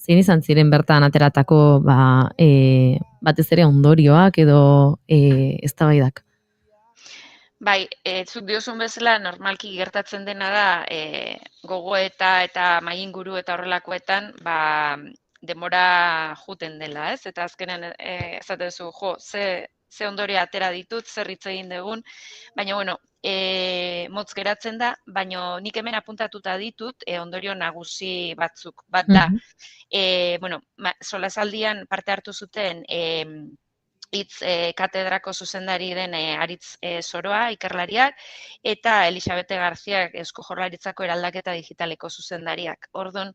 zein izan ziren bertan ateratako batez ere ondorioak edo eztabaidak? Bai, zuk diozun bezala normalki gertatzen dena da gogoeta eta mainguru eta horrelakoetan denbora juten dela, ez? Eta azkenen esaten zu, ze ondorio atera ditut, zer hitz egin dugun, baina motz geratzen da, baina nik hemen apuntatuta ditut ondorio nagusi batzuk. Bat da, solasaldian parte hartu zuten hitz katedrako zuzendari den Aritz Soroa, ikerlariak, eta Elisabete Garziak Eusko Jaurlaritzako eraldaketa digitaleko zuzendariak. Orduan,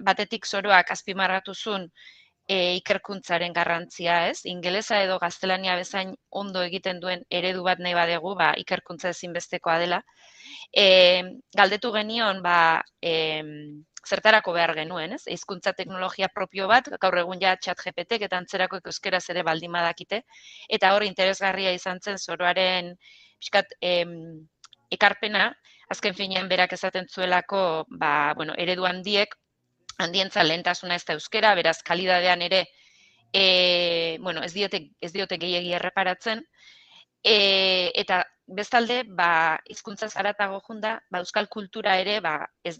batetik Soroak azpimarratu zuen ikerkuntzaren garrantzia, ez? Ingelesa edo gaztelania bezain ondo egiten duen eredu bat nahi badegu, ikerkuntza ezinbestekoa dela. Galdetu genion, zertarako behar genuen, ez? Hizkuntza teknologia propio bat, gaur egun ja ChatGPT eta antzerako euskeraz ere baldin badakite, eta hor interesgarria izan zen Soroaren pixkat ekarpena, azken finean berak esaten zuelako, eredu handientza lehentasuna ez da euskera, beraz kalidadean ere ez diote gehiegi erreparatzen, eta bestalde, hizkuntzaz haratago junda, euskal kultura ere ez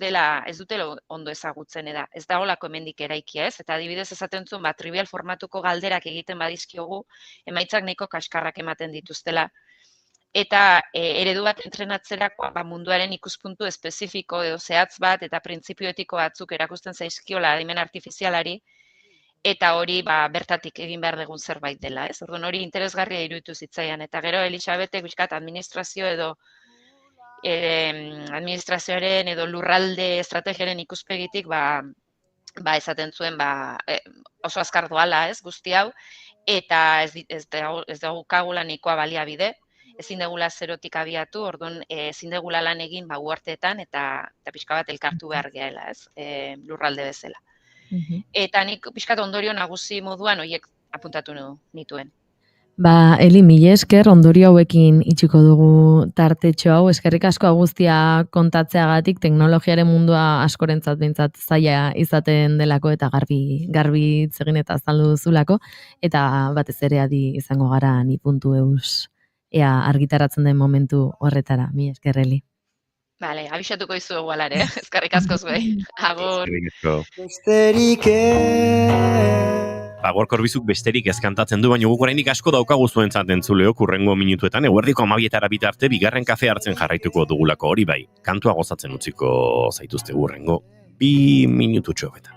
dutela ondo ezagutzen eda. Ez da holako hemendik eraikia, ez? Eta adibidez esaten zuen, trivial formatuko galderak egiten badizkiogu, emaitzak nahiko kaskarrak ematen dituztela. eta eredu bat entrenatzerako munduaren ikuspuntu espezifiko edo zehatz bat eta printzipio etiko batzuk erakusten zaizkiola adimen artifizialari, eta hori bertatik egin behar dugun zerbait dela, ez? Orduan hori interesgarria iruditu zitzaian, eta gero Elisabetek bizkat administrazio edo administrazioaren edo lurralde estrategiaren ikuspegitik esaten zuen oso azkar doala, ez, guzti hau, eta ez daukagula nahikoa baliabide, ezin degula zerotik abiatu, orduan ezin degula lan egin uharteetan eta pixka bat elkartu behar gehala, ez, lurralde bezala. Eta nik pixkat ondorio nagusi moduan horiek apuntatu nituen. Eli, mila esker, ondorio hauekin itxiko dugu tartetxo hau, eskerrik asko guztia kontatzeagatik, teknologiaren mundua askorentzat behintzat zaila izaten delako eta garbi egin eta azaldu duzulako, eta batez ere adi izango gara ni.eus ea argitaratzen den momentu horretara. Mila esker, Eli. Bale, abixatuko izu egualare, eskerrik asko zuei. Agur. Besterik Gorka Orbizuk besterik ez kantatzen du, baina guk oraindik asko daukagu zuentzat entzuleok hurrengo minutuetan, eguerdiko 12 bitarte bigarren kafe hartzen jarraituko dugulako hori bai. Kantua gozatzen utziko zaituzte hurrengo 2 minututxo betan.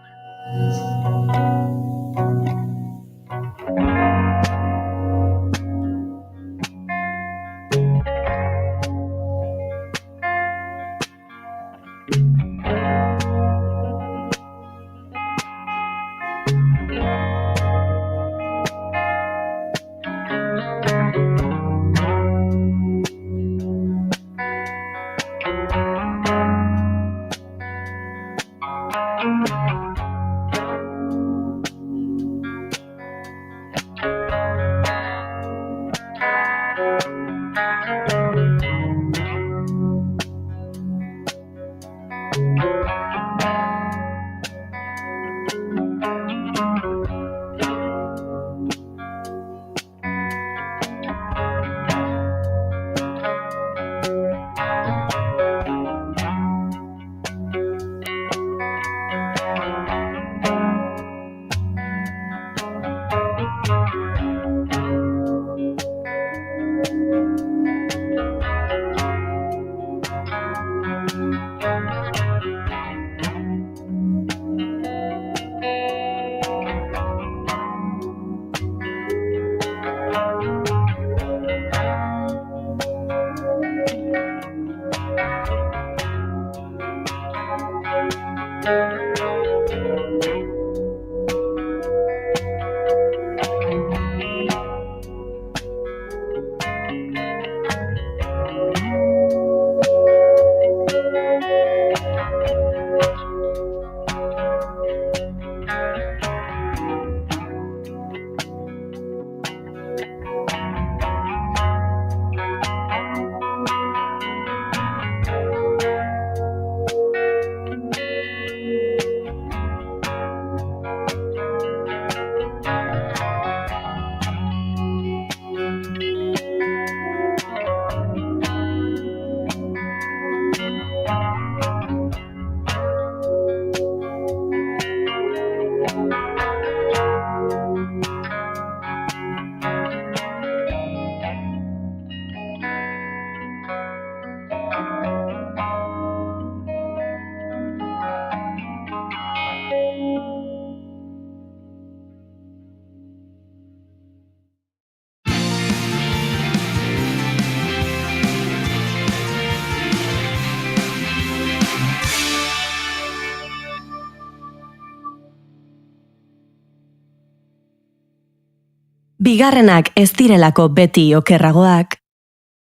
Bigarrenak ez direlako beti okerragoak,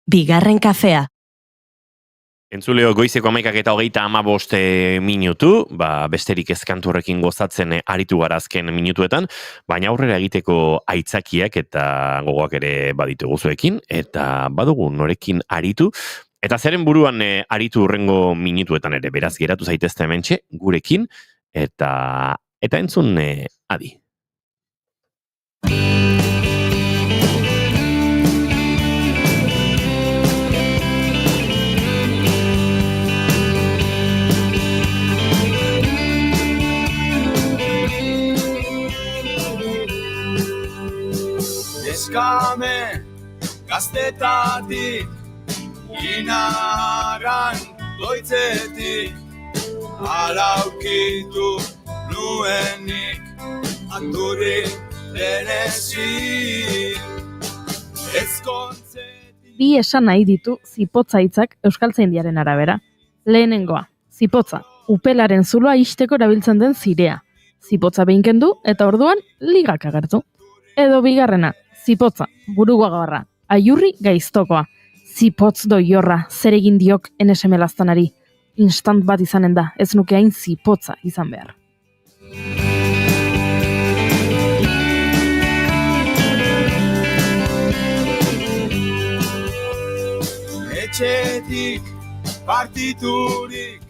bigarren kafea. Entzuleo goizeko 11:25 minutu, besterik ez kantu horrekin gozatzen aritu gara azken minutuetan, baina aurrera egiteko aitzakiak eta gogoak ere baditugu zuekin, eta badugu norekin aritu, eta zeren buruan aritu hurrengo minutuetan ere, beraz geratu zaitezte hementxe gurekin, eta entzun adi. Eskamen gaztetatik Inaran doitzetik alaukitu nuenik Anturi denesi ezkontzetik. Bi esan nahi ditu zipotza hitzak euskaltzaindiaren arabera. Lehenengoa, zipotza, upelaren zuloa ixteko erabiltzen den zirea. Zipotza behin kendu eta orduan ligak agertu. Edo bigarrena, zipotza, burugagarra, aiurri gaiztokoa. Zipotz doiorra, zer egin diok NSM laztanari. Instant bat izanen da, ez nuke hain zipotza izan behar. Etxetik partiturik.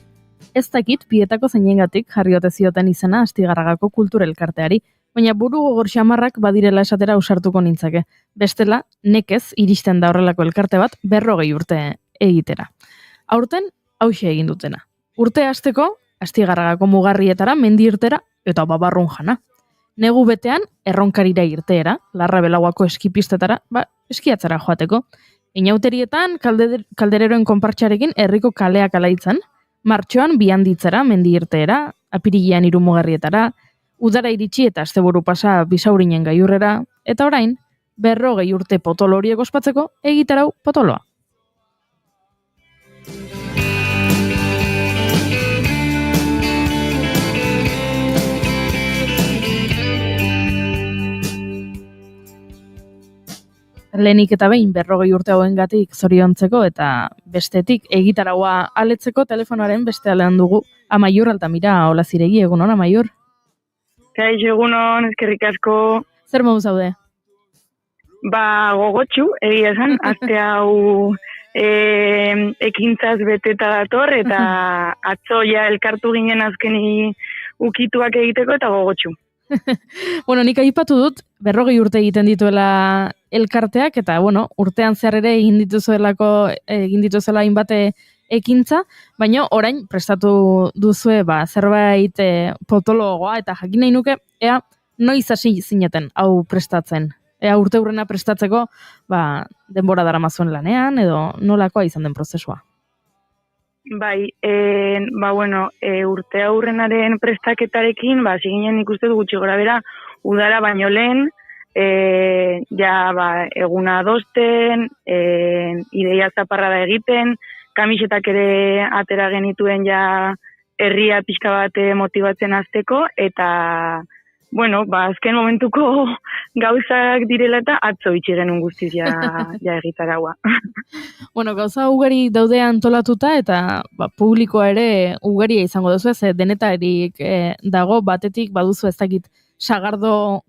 Ez dakit bietako zeinengatik jarri ote zioten izena Astigarragako kulturelkarteari, baina buru gogor xamarrak badirela esatera ausartuko nintzake. Bestela, nekez iristen da horrelako elkarte bat 40 urte egitera. Aurten, hauxe egin dutena. Urte hasteko, Astigarragako mugarrietara, mendi irtera eta babarrun jana. Negu betean, erronkarira irteera, larra belauako eskipistetara, eskiatzara joateko. Inauterietan, kaldereroen konpartxarekin herriko kaleak alaitzan, martxoan bihanditzara, mendi irteera, apirilean irumugarrietara, udara iritsi eta asteburu pasa bisaurinen gaiurrera, eta orain, 40 urte potolo horiek ospatzeko egitarau potoloa. Lehenik eta behin 40 urte hauengatik zoriontzeko eta bestetik egitaraua aletzeko telefonoaren beste aldean dugu Amaiur Altamira. Hola Ziregi, egunon Amaiur? Kaixo, egunon, eskerrik asko. Zer modu zaude? Gogotsu, egia esan, aste hau ekintzaz beteta dator eta atzo ja elkartu ginen azkeni ukituak egiteko eta gogotsu. Bueno, nik aipatu dut, 40 urte egiten dituela elkarteak, eta, bueno, urtean zehar ere egin dituzuela hainbate ekintza, baina orain prestatu duzue zerbait potologoa, eta jakin nahi nuke, ea noiz hasi zineten hau prestatzen. Ea urte hurrena prestatzeko, denbora daramazuen lanean, edo nolakoa izan den prozesua. Bai, urte aurrenaren prestaketarekin, ziginen ikuste du gutxi gora bera, udara baino lehen, eguna adosten, ideia zaparra da egiten, kamisetak ere atera genituen herria pixka bat motibatzen hasteko, eta, azken momentuko gauzak direla eta atzo itxi genuen guztiz egitaraua. Gauza ugari daude antolatuta eta publikoa ere ugaria izango duzu, ez denetarik dago, batetik baduzu ez dakit sagardo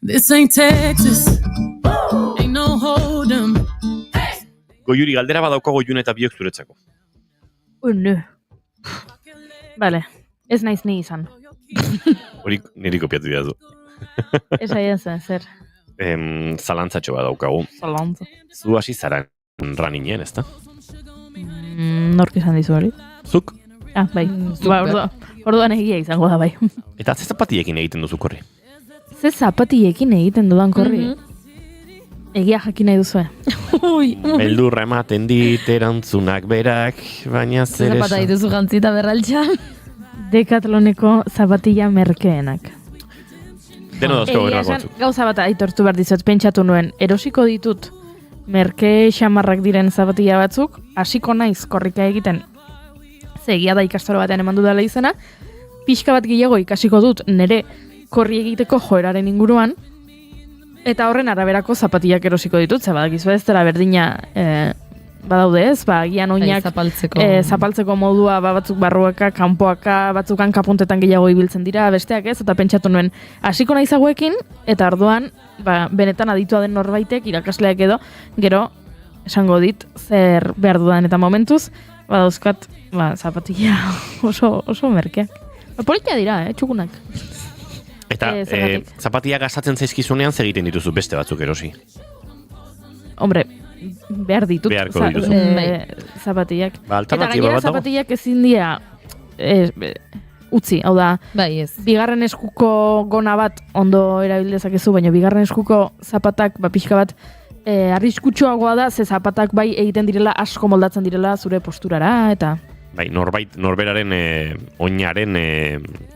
This ain't Texas. Ain't no hold 'em. Goiuri, galdera badauka Goiun eta biok zuretzako. No. Vale, ez naiz ni izan. Hori niri kopiatu didazu. Ez aiazen, zer. Zalantzatxo badaukagu. Zalantza. Zu hasi zara raninen, ezta? Nork izan dizu hori? Zuk? Bai. Orduan egia izango da, bai. Eta ze zapatiekin egiten duzu korri? Ze zapatiekin egiten dudan korri? Egia jakin nahi duzue. Beldurra ematen dit erantzunak berak, baina zer esan. Zapata dituzu jantzita berraltxa. Decathloneko zapatilla merkeenak. Deno dazko gero batzuk. Gauza bat aitortu behar dizuet, pentsatu nuen, erosiko ditut merke xamarrak diren zapatilla batzuk, hasiko naiz korrika egiten, egia da ikastaro batean eman dudala izena, pixka bat gehiago ikasiko dut nire korri egiteko joeraren inguruan, eta horren araberako zapatillak erosiko ditut, ze badakizu ez dela berdina badaude ez, gian oinak zapaltzeko modua batzuk barruaka, kanpoaka, batzuk hankapuntetan gehiago ibiltzen dira, besteak ez, eta pentsatu nuen hasiko naiz hauekin, eta orduan benetan aditua den norbaitek, irakasleak edo, gero esango dit zer behar dudan, eta momentuz badauzkat, zapatilla oso merkeak. Politia dira, txukunak. Eta zapatia gastatzen zaizkizunean egiten dituzu beste batzuk erosi? Hombre, behar ditut zapatillak. Eta gainera zapatillak ezin dira utzi, hau da, bigarren eskuko gona bat ondo erabildezakezu, baina bigarren eskuko zapatak, pixka bat, arriskutsuagoa da, ze zapatak bai egiten direla, asko moldatzen direla zure posturara, eta... Bai, norberaren oinaren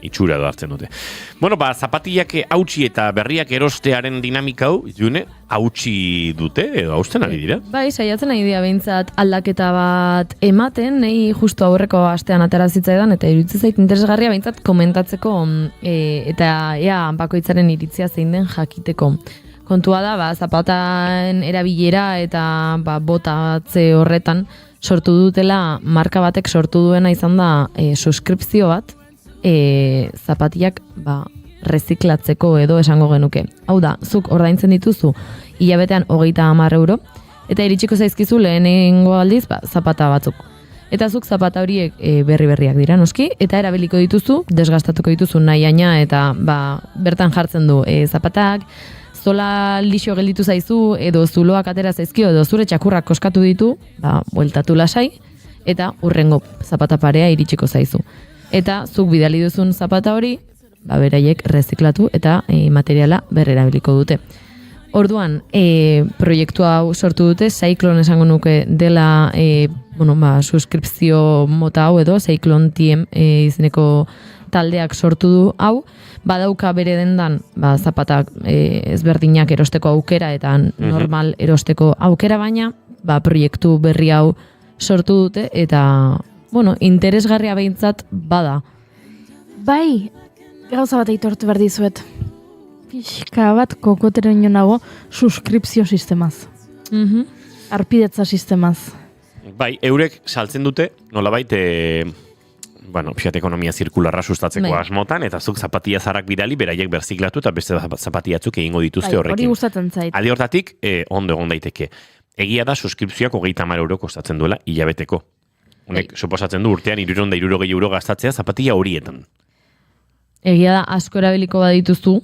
itxura edo hartzen dute. Bueno, zapatillak hautsi eta berriak erostearen dinamika hau, June, hautsi dute edo hausten ari dira? Bai, saiatzen ari dira behintzat aldaketa bat ematen, nahi justu aurreko astean atera zitzaidan, eta iruditzen zait interesgarria behintzat komentatzeko eta ea bakoitzaren iritzia zein den jakiteko. Kontua da, zapatan erabilera eta botatze horretan sortu dutela, marka batek sortu duena izan da suskripzio bat, zapatiak reziklatzeko edo esango genuke. Hau da, zuk ordaintzen dituzu hilabetean 30 euro, eta iritsiko zaizkizu lehenengo aldiz zapata batzuk. Eta zuk zapata horiek berriak dira noski, eta erabiliko dituzu, desgastatuko dituzu nahiaina, eta bertan jartzen du zapatak, zola lixo gelditu zaizu, edo zuloak atera zaizkio, edo zure txakurrak koskatu ditu, bueltatu lasai, eta urrengo zapata parea iritsiko zaizu. Eta zuk bidali duzun zapata hori, beraiek reziklatu eta materiala berrerabiliko dute. Orduan, proiektu hau sortu dute, Cyclone esango nuke dela suskripzio mota hau edo, Cyclone TM izeneko taldeak sortu du hau, badauka bere dendan zapatak ezberdinak erosteko aukera eta normal erosteko aukera, baina proiektu berri hau sortu dute eta interesgarria behintzat bada. Bai, gauza bat aitortu behar dizuet. Pixka bat kokoteraino nago suskripzio sistemaz. Arpidetza sistemaz. Bai, eurek saltzen dute, nolabait, pixat ekonomia zirkularra sustatzeko asmotan, eta zuk zapatia zarak bidali, beraiek berziklatu eta beste zapatiatzuk egingo dituzte horrekin. Hori gustatzen zait. Alde hortatik, ondo egon daiteke. Egia da, suskripzioak 30 euro kostatzen duela hilabeteko. Honek, suposatzen du urtean 360 euro gastatzea zapatia horietan. Egia da, asko erabiliko badituzu,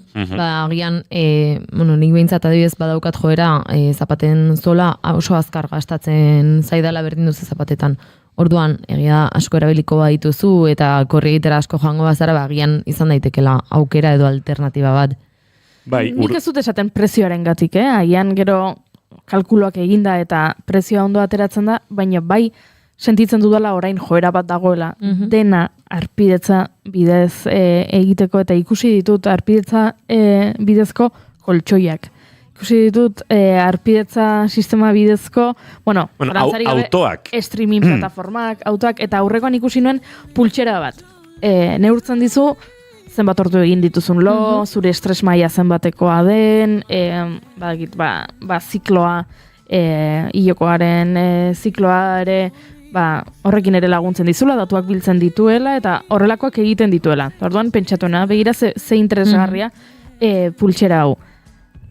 agian, nik behintzat adibidez badaukat joera, zapaten zola oso azkar gastatzen zaidala berdin duzu zapatetan. Orduan, egia da, asko erabiliko badituzu eta korri egitera asko joango bazara, agian izan daitekela aukera edo alternatiba bat. Nik ez dut esaten prezioaren gatik, agian gero kalkuloak eginda eta prezioa ondo ateratzen da, baina bai, sentitzen dudala orain joera bat dagoela, dena arpidetza bidez egiteko, eta ikusi ditut arpidetza bidezko koltsoiak. Ikusi ditut arpidetza sistema bidezko, autoak. Streaming plataformak, autoak, eta aurrekoan ikusi nuen pultsera bat. Neurtzen dizu, zenbat ordu egin dituzun zure estres maila zenbatekoa den, zikloa, hilokoaren zikloa ere, horrekin ere laguntzen dizula, datuak biltzen dituela, eta horrelakoak egiten dituela. Orduan, pentsatuena, begira ze interesgarria, pultsera hau.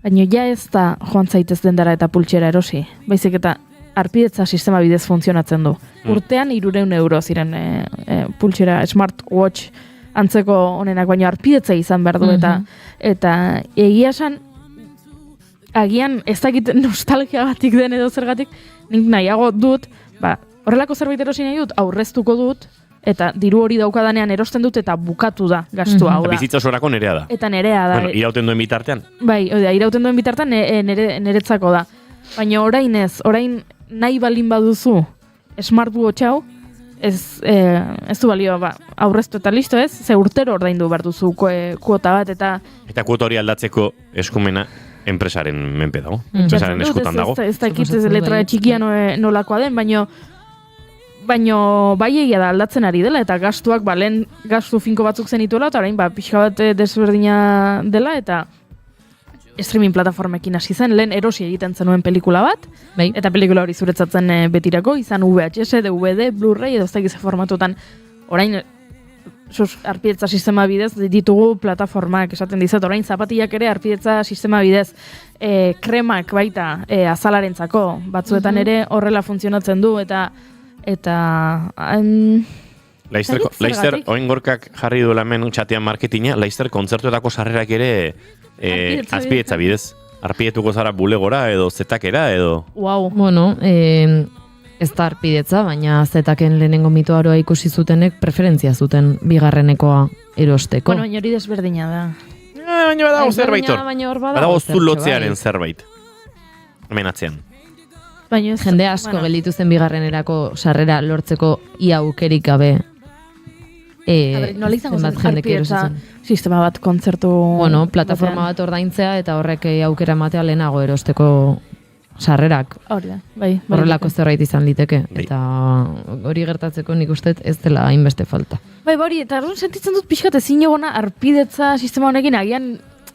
Baina ja ez da joan zaitez dendara eta pultsera erosi. Baizik eta arpidetza sistema bidez funtzionatzen du. Urtean 300 euro ziren pultsera smartwatch antzeko honenak, baina arpidetza izan behar du eta egia esan agian ez dakit nostalgiagatik den edo zergatik, nik nahiago dut, horrelako zerbait erosi nahi dut, aurreztuko dut, eta diru hori daukadanean erosten dut eta bukatu da gastua. Hau da. Bizitza osorako nerea da. Eta nerea da. Bueno, irauten duen bitartean. Bai, irauten duen bitartean neretzako da. Baina orain orain nahi balin baduzu smartwatch hau, ez du balio, aurreztu eta listo ez, ze urtero ordaindu behar duzu kuota bat eta... Eta kuota hori aldatzeko eskumena enpresaren menpe dago, enpresaren eskutan dago. Ez dakit ez letra txikia nolakoa den, baino bai egia da aldatzen ari dela, eta gastuak, lehen gastu finko batzuk zenituela, eta orain pixka bat desberdina dela, eta streaming plataformekin hasi zen, lehen erosi egiten zenuen pelikula bat, eta pelikula hori zuretzatzen betirako, izan VHS, DVD, Blu-ray, edo ez dakiz formatutan, orain arpidetza sistema bidez ditugu plataformak, esaten dizut, orain zapatillak ere arpidetza sistema bidez, kremak baita azalarentzako, batzuetan ere horrela funtzionatzen du, eta Laizter, oin gorkak jarri duela hemen txatean marketinga, Laizter kontzertuetako sarrerak ere azpidetza bidez. Arpidetuko zara bulegora edo zetakera edo... Wow. Bueno, ez da arpidetza, baina zetaken lehenengo mitoaroa ikusi zutenek preferentzia zuten bigarrenekoa erosteko. Bueno, hori desberdina da. Baina badago zerbait hor. Badago zulotzearen zerbait. Hemen atzean. Jende asko gelditu zen bigarrenerako sarrera lortzeko ia aukerik gabe. Nola izango zen arpidetza sistema bat kontzertu... Bueno, plataforma bat ordaintzea eta horrek aukera ematea lehenago erosteko sarrerak. Hori da, bai. Horrelako zerbait izan liteke. Eta hori gertatzeko nik uste ez dela hainbeste falta. Bai, eta arrun sentitzen dut pixkat ezin egona arpidetza sistema honekin, agian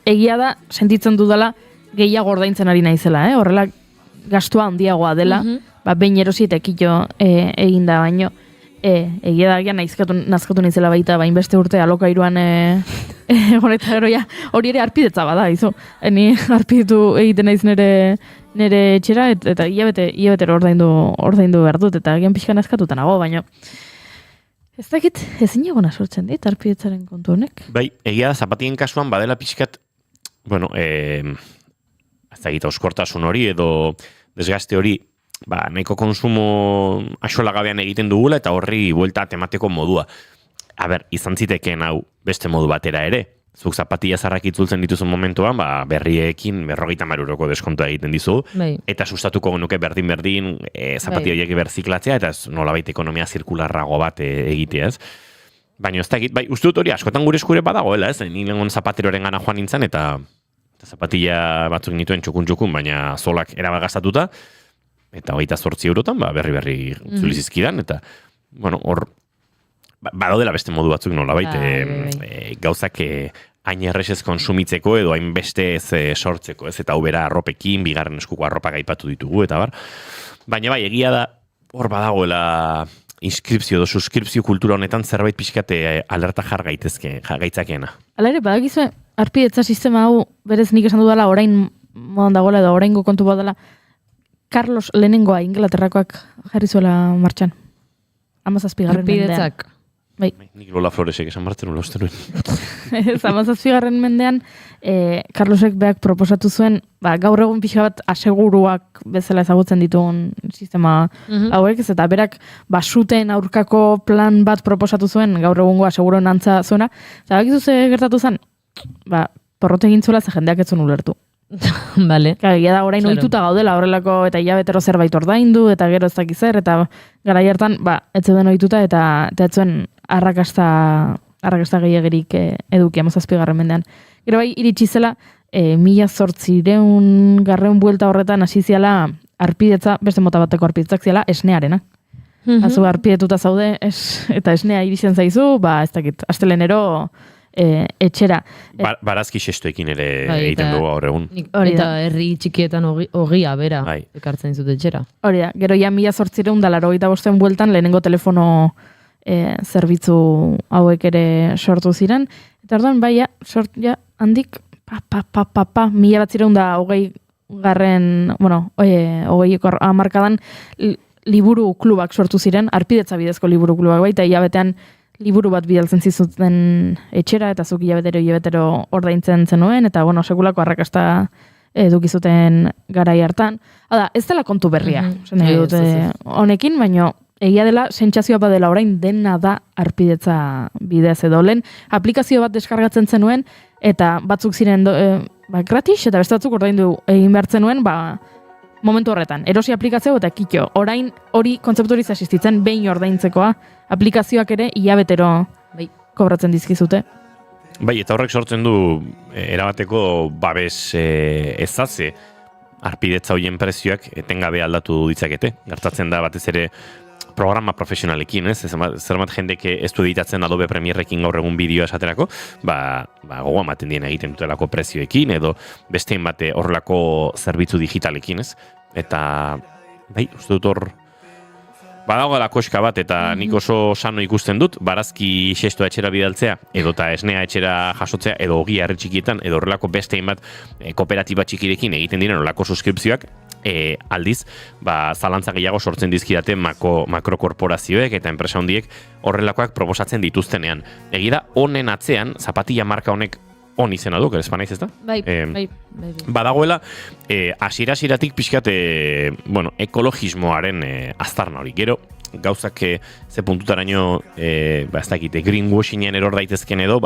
egia da sentitzen dudala gehiago ordaintzen ari naizela, horrela gastua handiagoa dela, behin erosietekito egin da baino, egia da gian nazkatu nizela baita, beste urte alokairuan egon eta gero hori ere arpidetza bada, izo. Ni arpidetu egiten naiz nire etxera, eta hilabetero ordaindu behar dut, eta gian pixka nazkatuta nago, baino. Ez dakit, ezin egona sortzen dit, arpidetzaren kontu honek? Bai, egia da, zapatien kasuan badela pixkat, bueno, ez da oskortasun hori edo desgaste hori nahiko konsumo axolagabean egiten dugula eta horri buelta temateko modua. Izan zitekeen hau beste modu batera ere. Zuk zapatilla zarrak itzultzen dituzun momentuan, berriekin 50 euroko deskontua egiten dizu, eta sustatuko genuke berdin zapatilla horiek berziklatzea eta nolabait ekonomia zirkularrago bat egitea, ez? Baina ez dakit, uste dut hori askotan gure eskure badagoela, ez? Ni lengon zapateroren gana joan nintzen eta zapatilla batzuk nituen txukun, baina zolak erabagastatuta, eta 28 eurotan, berri zulizizkidan, eta, bueno, hor, badaudela beste modu batzuk nolabait, gauzak hain erresez konsumitzeko edo hain beste ez sortzeko, ez? Eta hau bera arropekin, bigarren eskuko arropak aipatu ditugu, eta baina egia da, hor badagoela inskripzio edo suskripzio kultura honetan zerbait pixkate alerta jar gaitzakeena. Hala ere, badakizue, arpidetza sistema hau, berez nik esan dudala, orain modan dagoela edo oraingo kontu bat dela, Carlos lehenengoa Inglaterrakoak jarri zuela martxan. 17. mendean. Bai. Nik Lola Floresek esan martzen ula uste nuen. 17. mendean, Carlosek beak proposatu zuen, gaur egun pixka bat aseguruak bezala ezagutzen ditugun sistema hauek, eta berak basuten aurkako plan bat proposatu zuen, gaur egungo aseguruen antza zuena, eta bakizu ze gertatu zen, porrote egin zuela ze jendeak etzun ulertu. Vale. Egia da orain ohituta gaudela horrelako eta hilabetero zerbait ordaindu eta gero ez dakiz zer eta garai hartan ez zeuden ohituta eta ez zuen arrakasta gehiagirik eduki 17. mendean. Gero bai iritsi zela 1800 buelta horretan hasi ziala arpidetza, beste mota bateko arpidetzak ziala esnearena. Azu arpidetuta zaude eta esnea iristen zaizu, ez dakit, astelenero etxera. Barazki xestoekin ere egiten dugu gaur egun. Eta herri txikietan ogia bera ekartzen zut etxera. Hori da, gero ja 1885 bueltan lehenengo telefono zerbitzu hauek ere sortu ziren. Eta orduan, handik 1920 garren, hogeiko hamarkadan liburu klubak sortu ziren, arpidetza bidezko liburu klubak baita, hilabetean liburu bat bidaltzen zizuten etxera, eta zuk hilabetero ordaintzen zenuen, eta sekulako arrakasta edukizuten garai hartan. Hala, ez dela kontu berria, honekin, baino egia dela, sentsazioa badela orain dena da arpidetza bidez edo lehen, aplikazio bat deskargatzen zenuen, eta batzuk ziren gratis, eta beste batzuk ordaindu egin behar zenuen, momentu horretan, erosi aplikazio eta kitxo. Orain hori kontzeptu hori existitzen, behin ordaintzekoa, aplikazioak ere hilabetero kobratzen dizkizute. Bai, eta horrek sortzen du erabateko babes ezatze arpidetza horien prezioak etengabe aldatu ditzakete. Gertatzen da batez ere programa profesionalekin, zerbat jendek ez du editatzen Adobe Premierekin gaur egun bideoa esaterako, gogoa ematen dien egiten dutelako prezioekin, edo bestein bate horrelako zerbitzu digitalekin, Eta, uste dut hor, badago da koska bat, eta nik oso sano ikusten dut, barazki xestoa etxera bidaltzea, edota esnea etxera jasotzea, edo ogia herri txikietan, edo horrelako bestein bat kooperatiba txikirekin egiten diren horrelako suskripzioak, aldiz, zalantza gehiago sortzen dizkidate makrokorporazioek eta enpresa hondiek horrelakoak proposatzen dituztenean. Egira, honen atzean, zapatilla marka honek hon izena du, geres panaiz ez da? Bai. Badagoela, hasieratik pixkat, ekologismoaren aztarna hori. Gero, gauzak ze puntutaraino, ez dakite, greenwashingen eror daitezken edo,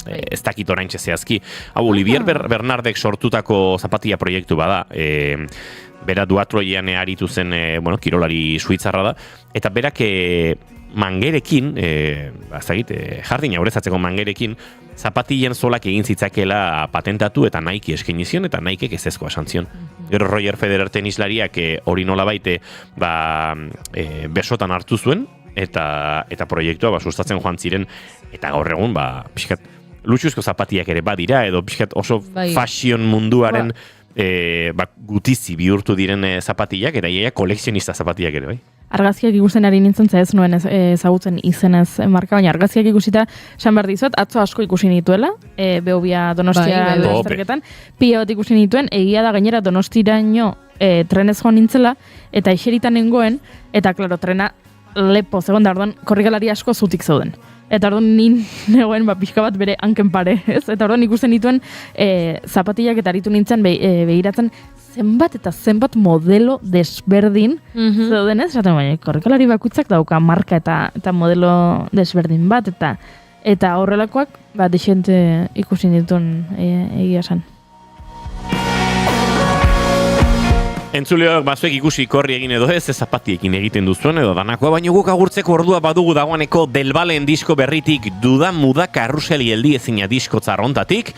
ez dakit oraintxe zehazki. Olivier Bernardek sortutako zapatilla proiektu bada, bera Duatroian aritu zen, kirolari suitzarra da, eta berak mangerekin, jardina horrezatzeko mangerekin, zapatillen solak egin zitzakela patentatu eta Nike eskaini zion, eta Nikek ezezkoa esan zion. Gero Roger Federer tenislariak hori nola baite besotan hartu zuen, eta proiektua sustatzen joan ziren, eta gaur egun, pixkat, luxuzko zapatillak ere badira, edo pixkat oso fashion munduaren gutizi bihurtu diren zapatillak, eta iaia kolekzionista zapatillak ere, bai? Argazkiak ikusten ari nintzen, ez nuen ezagutzen izenez marka, baina argazkiak ikusita esan behar dizuet, atzo asko ikusi nituela, Behobia Donostia azterketan, pila bat ikusi nituen, egia da gainera Donostiraino trenez joan nintzela, eta eseritan nengoen, eta klaro, trena lepo, zegoen da, orduan, korrikalari asko zutik zeuden. Eta orduan negoen pixka bat bere hanken pare, ez? Eta orduan ikusten dituen zapatillak eta aritu nintzen behiratzen zenbat eta zenbat modelo desberdin zeuden, ez? Korrikalari bakuitzak dauka marka eta modelo desberdin bat, eta horrelakoak desente ikusi dituen egia esan. Entzuleok bazuek ikusi korri egin edo ez zapatiekin egiten duzuen edo danakoa, baino guk agurtzeko ordua badugu dagoeneko Del Vallen disko berritik Duda Muda Karruseli Eldiezina disko zarrontatik,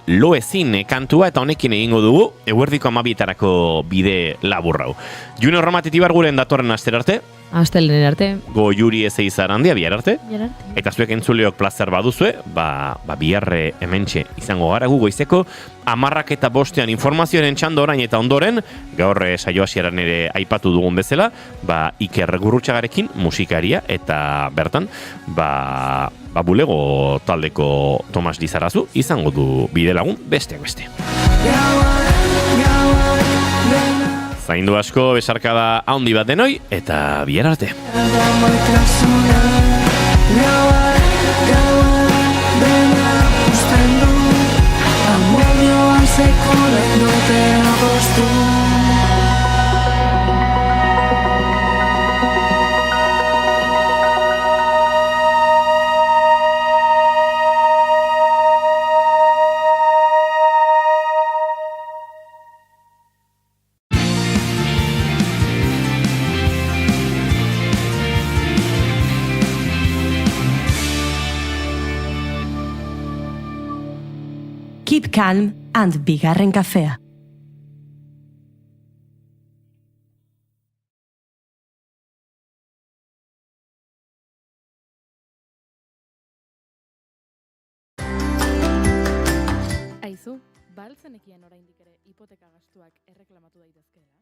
lo ezin kantua eta honekin egingo dugu eguerdiko 12etarako bide laburrau. Junior Romatitibar guren datorren aster arte. Astelenen arte. Goiuri ez eizarandia bihar arte. Eta zuek entzuleok plazer baduzue, biharre hementxe izango gara gu goizeko 10:05 informazioaren txanda orain eta ondoren, gaur saio hasieran ere aipatu dugun bezala, Iker Gurrutxagarekin musikaria eta bertan, bulego taldeko Tomas Lizarazu izango du bidelagun besteak beste. Zaindu asko, besarkada handi bat denoi, eta bihar arte. Keep calm and Bigarren kafea. Aizu, baltzenekien oraindik ere hipoteka gastuak erreklamatu daitezkeela.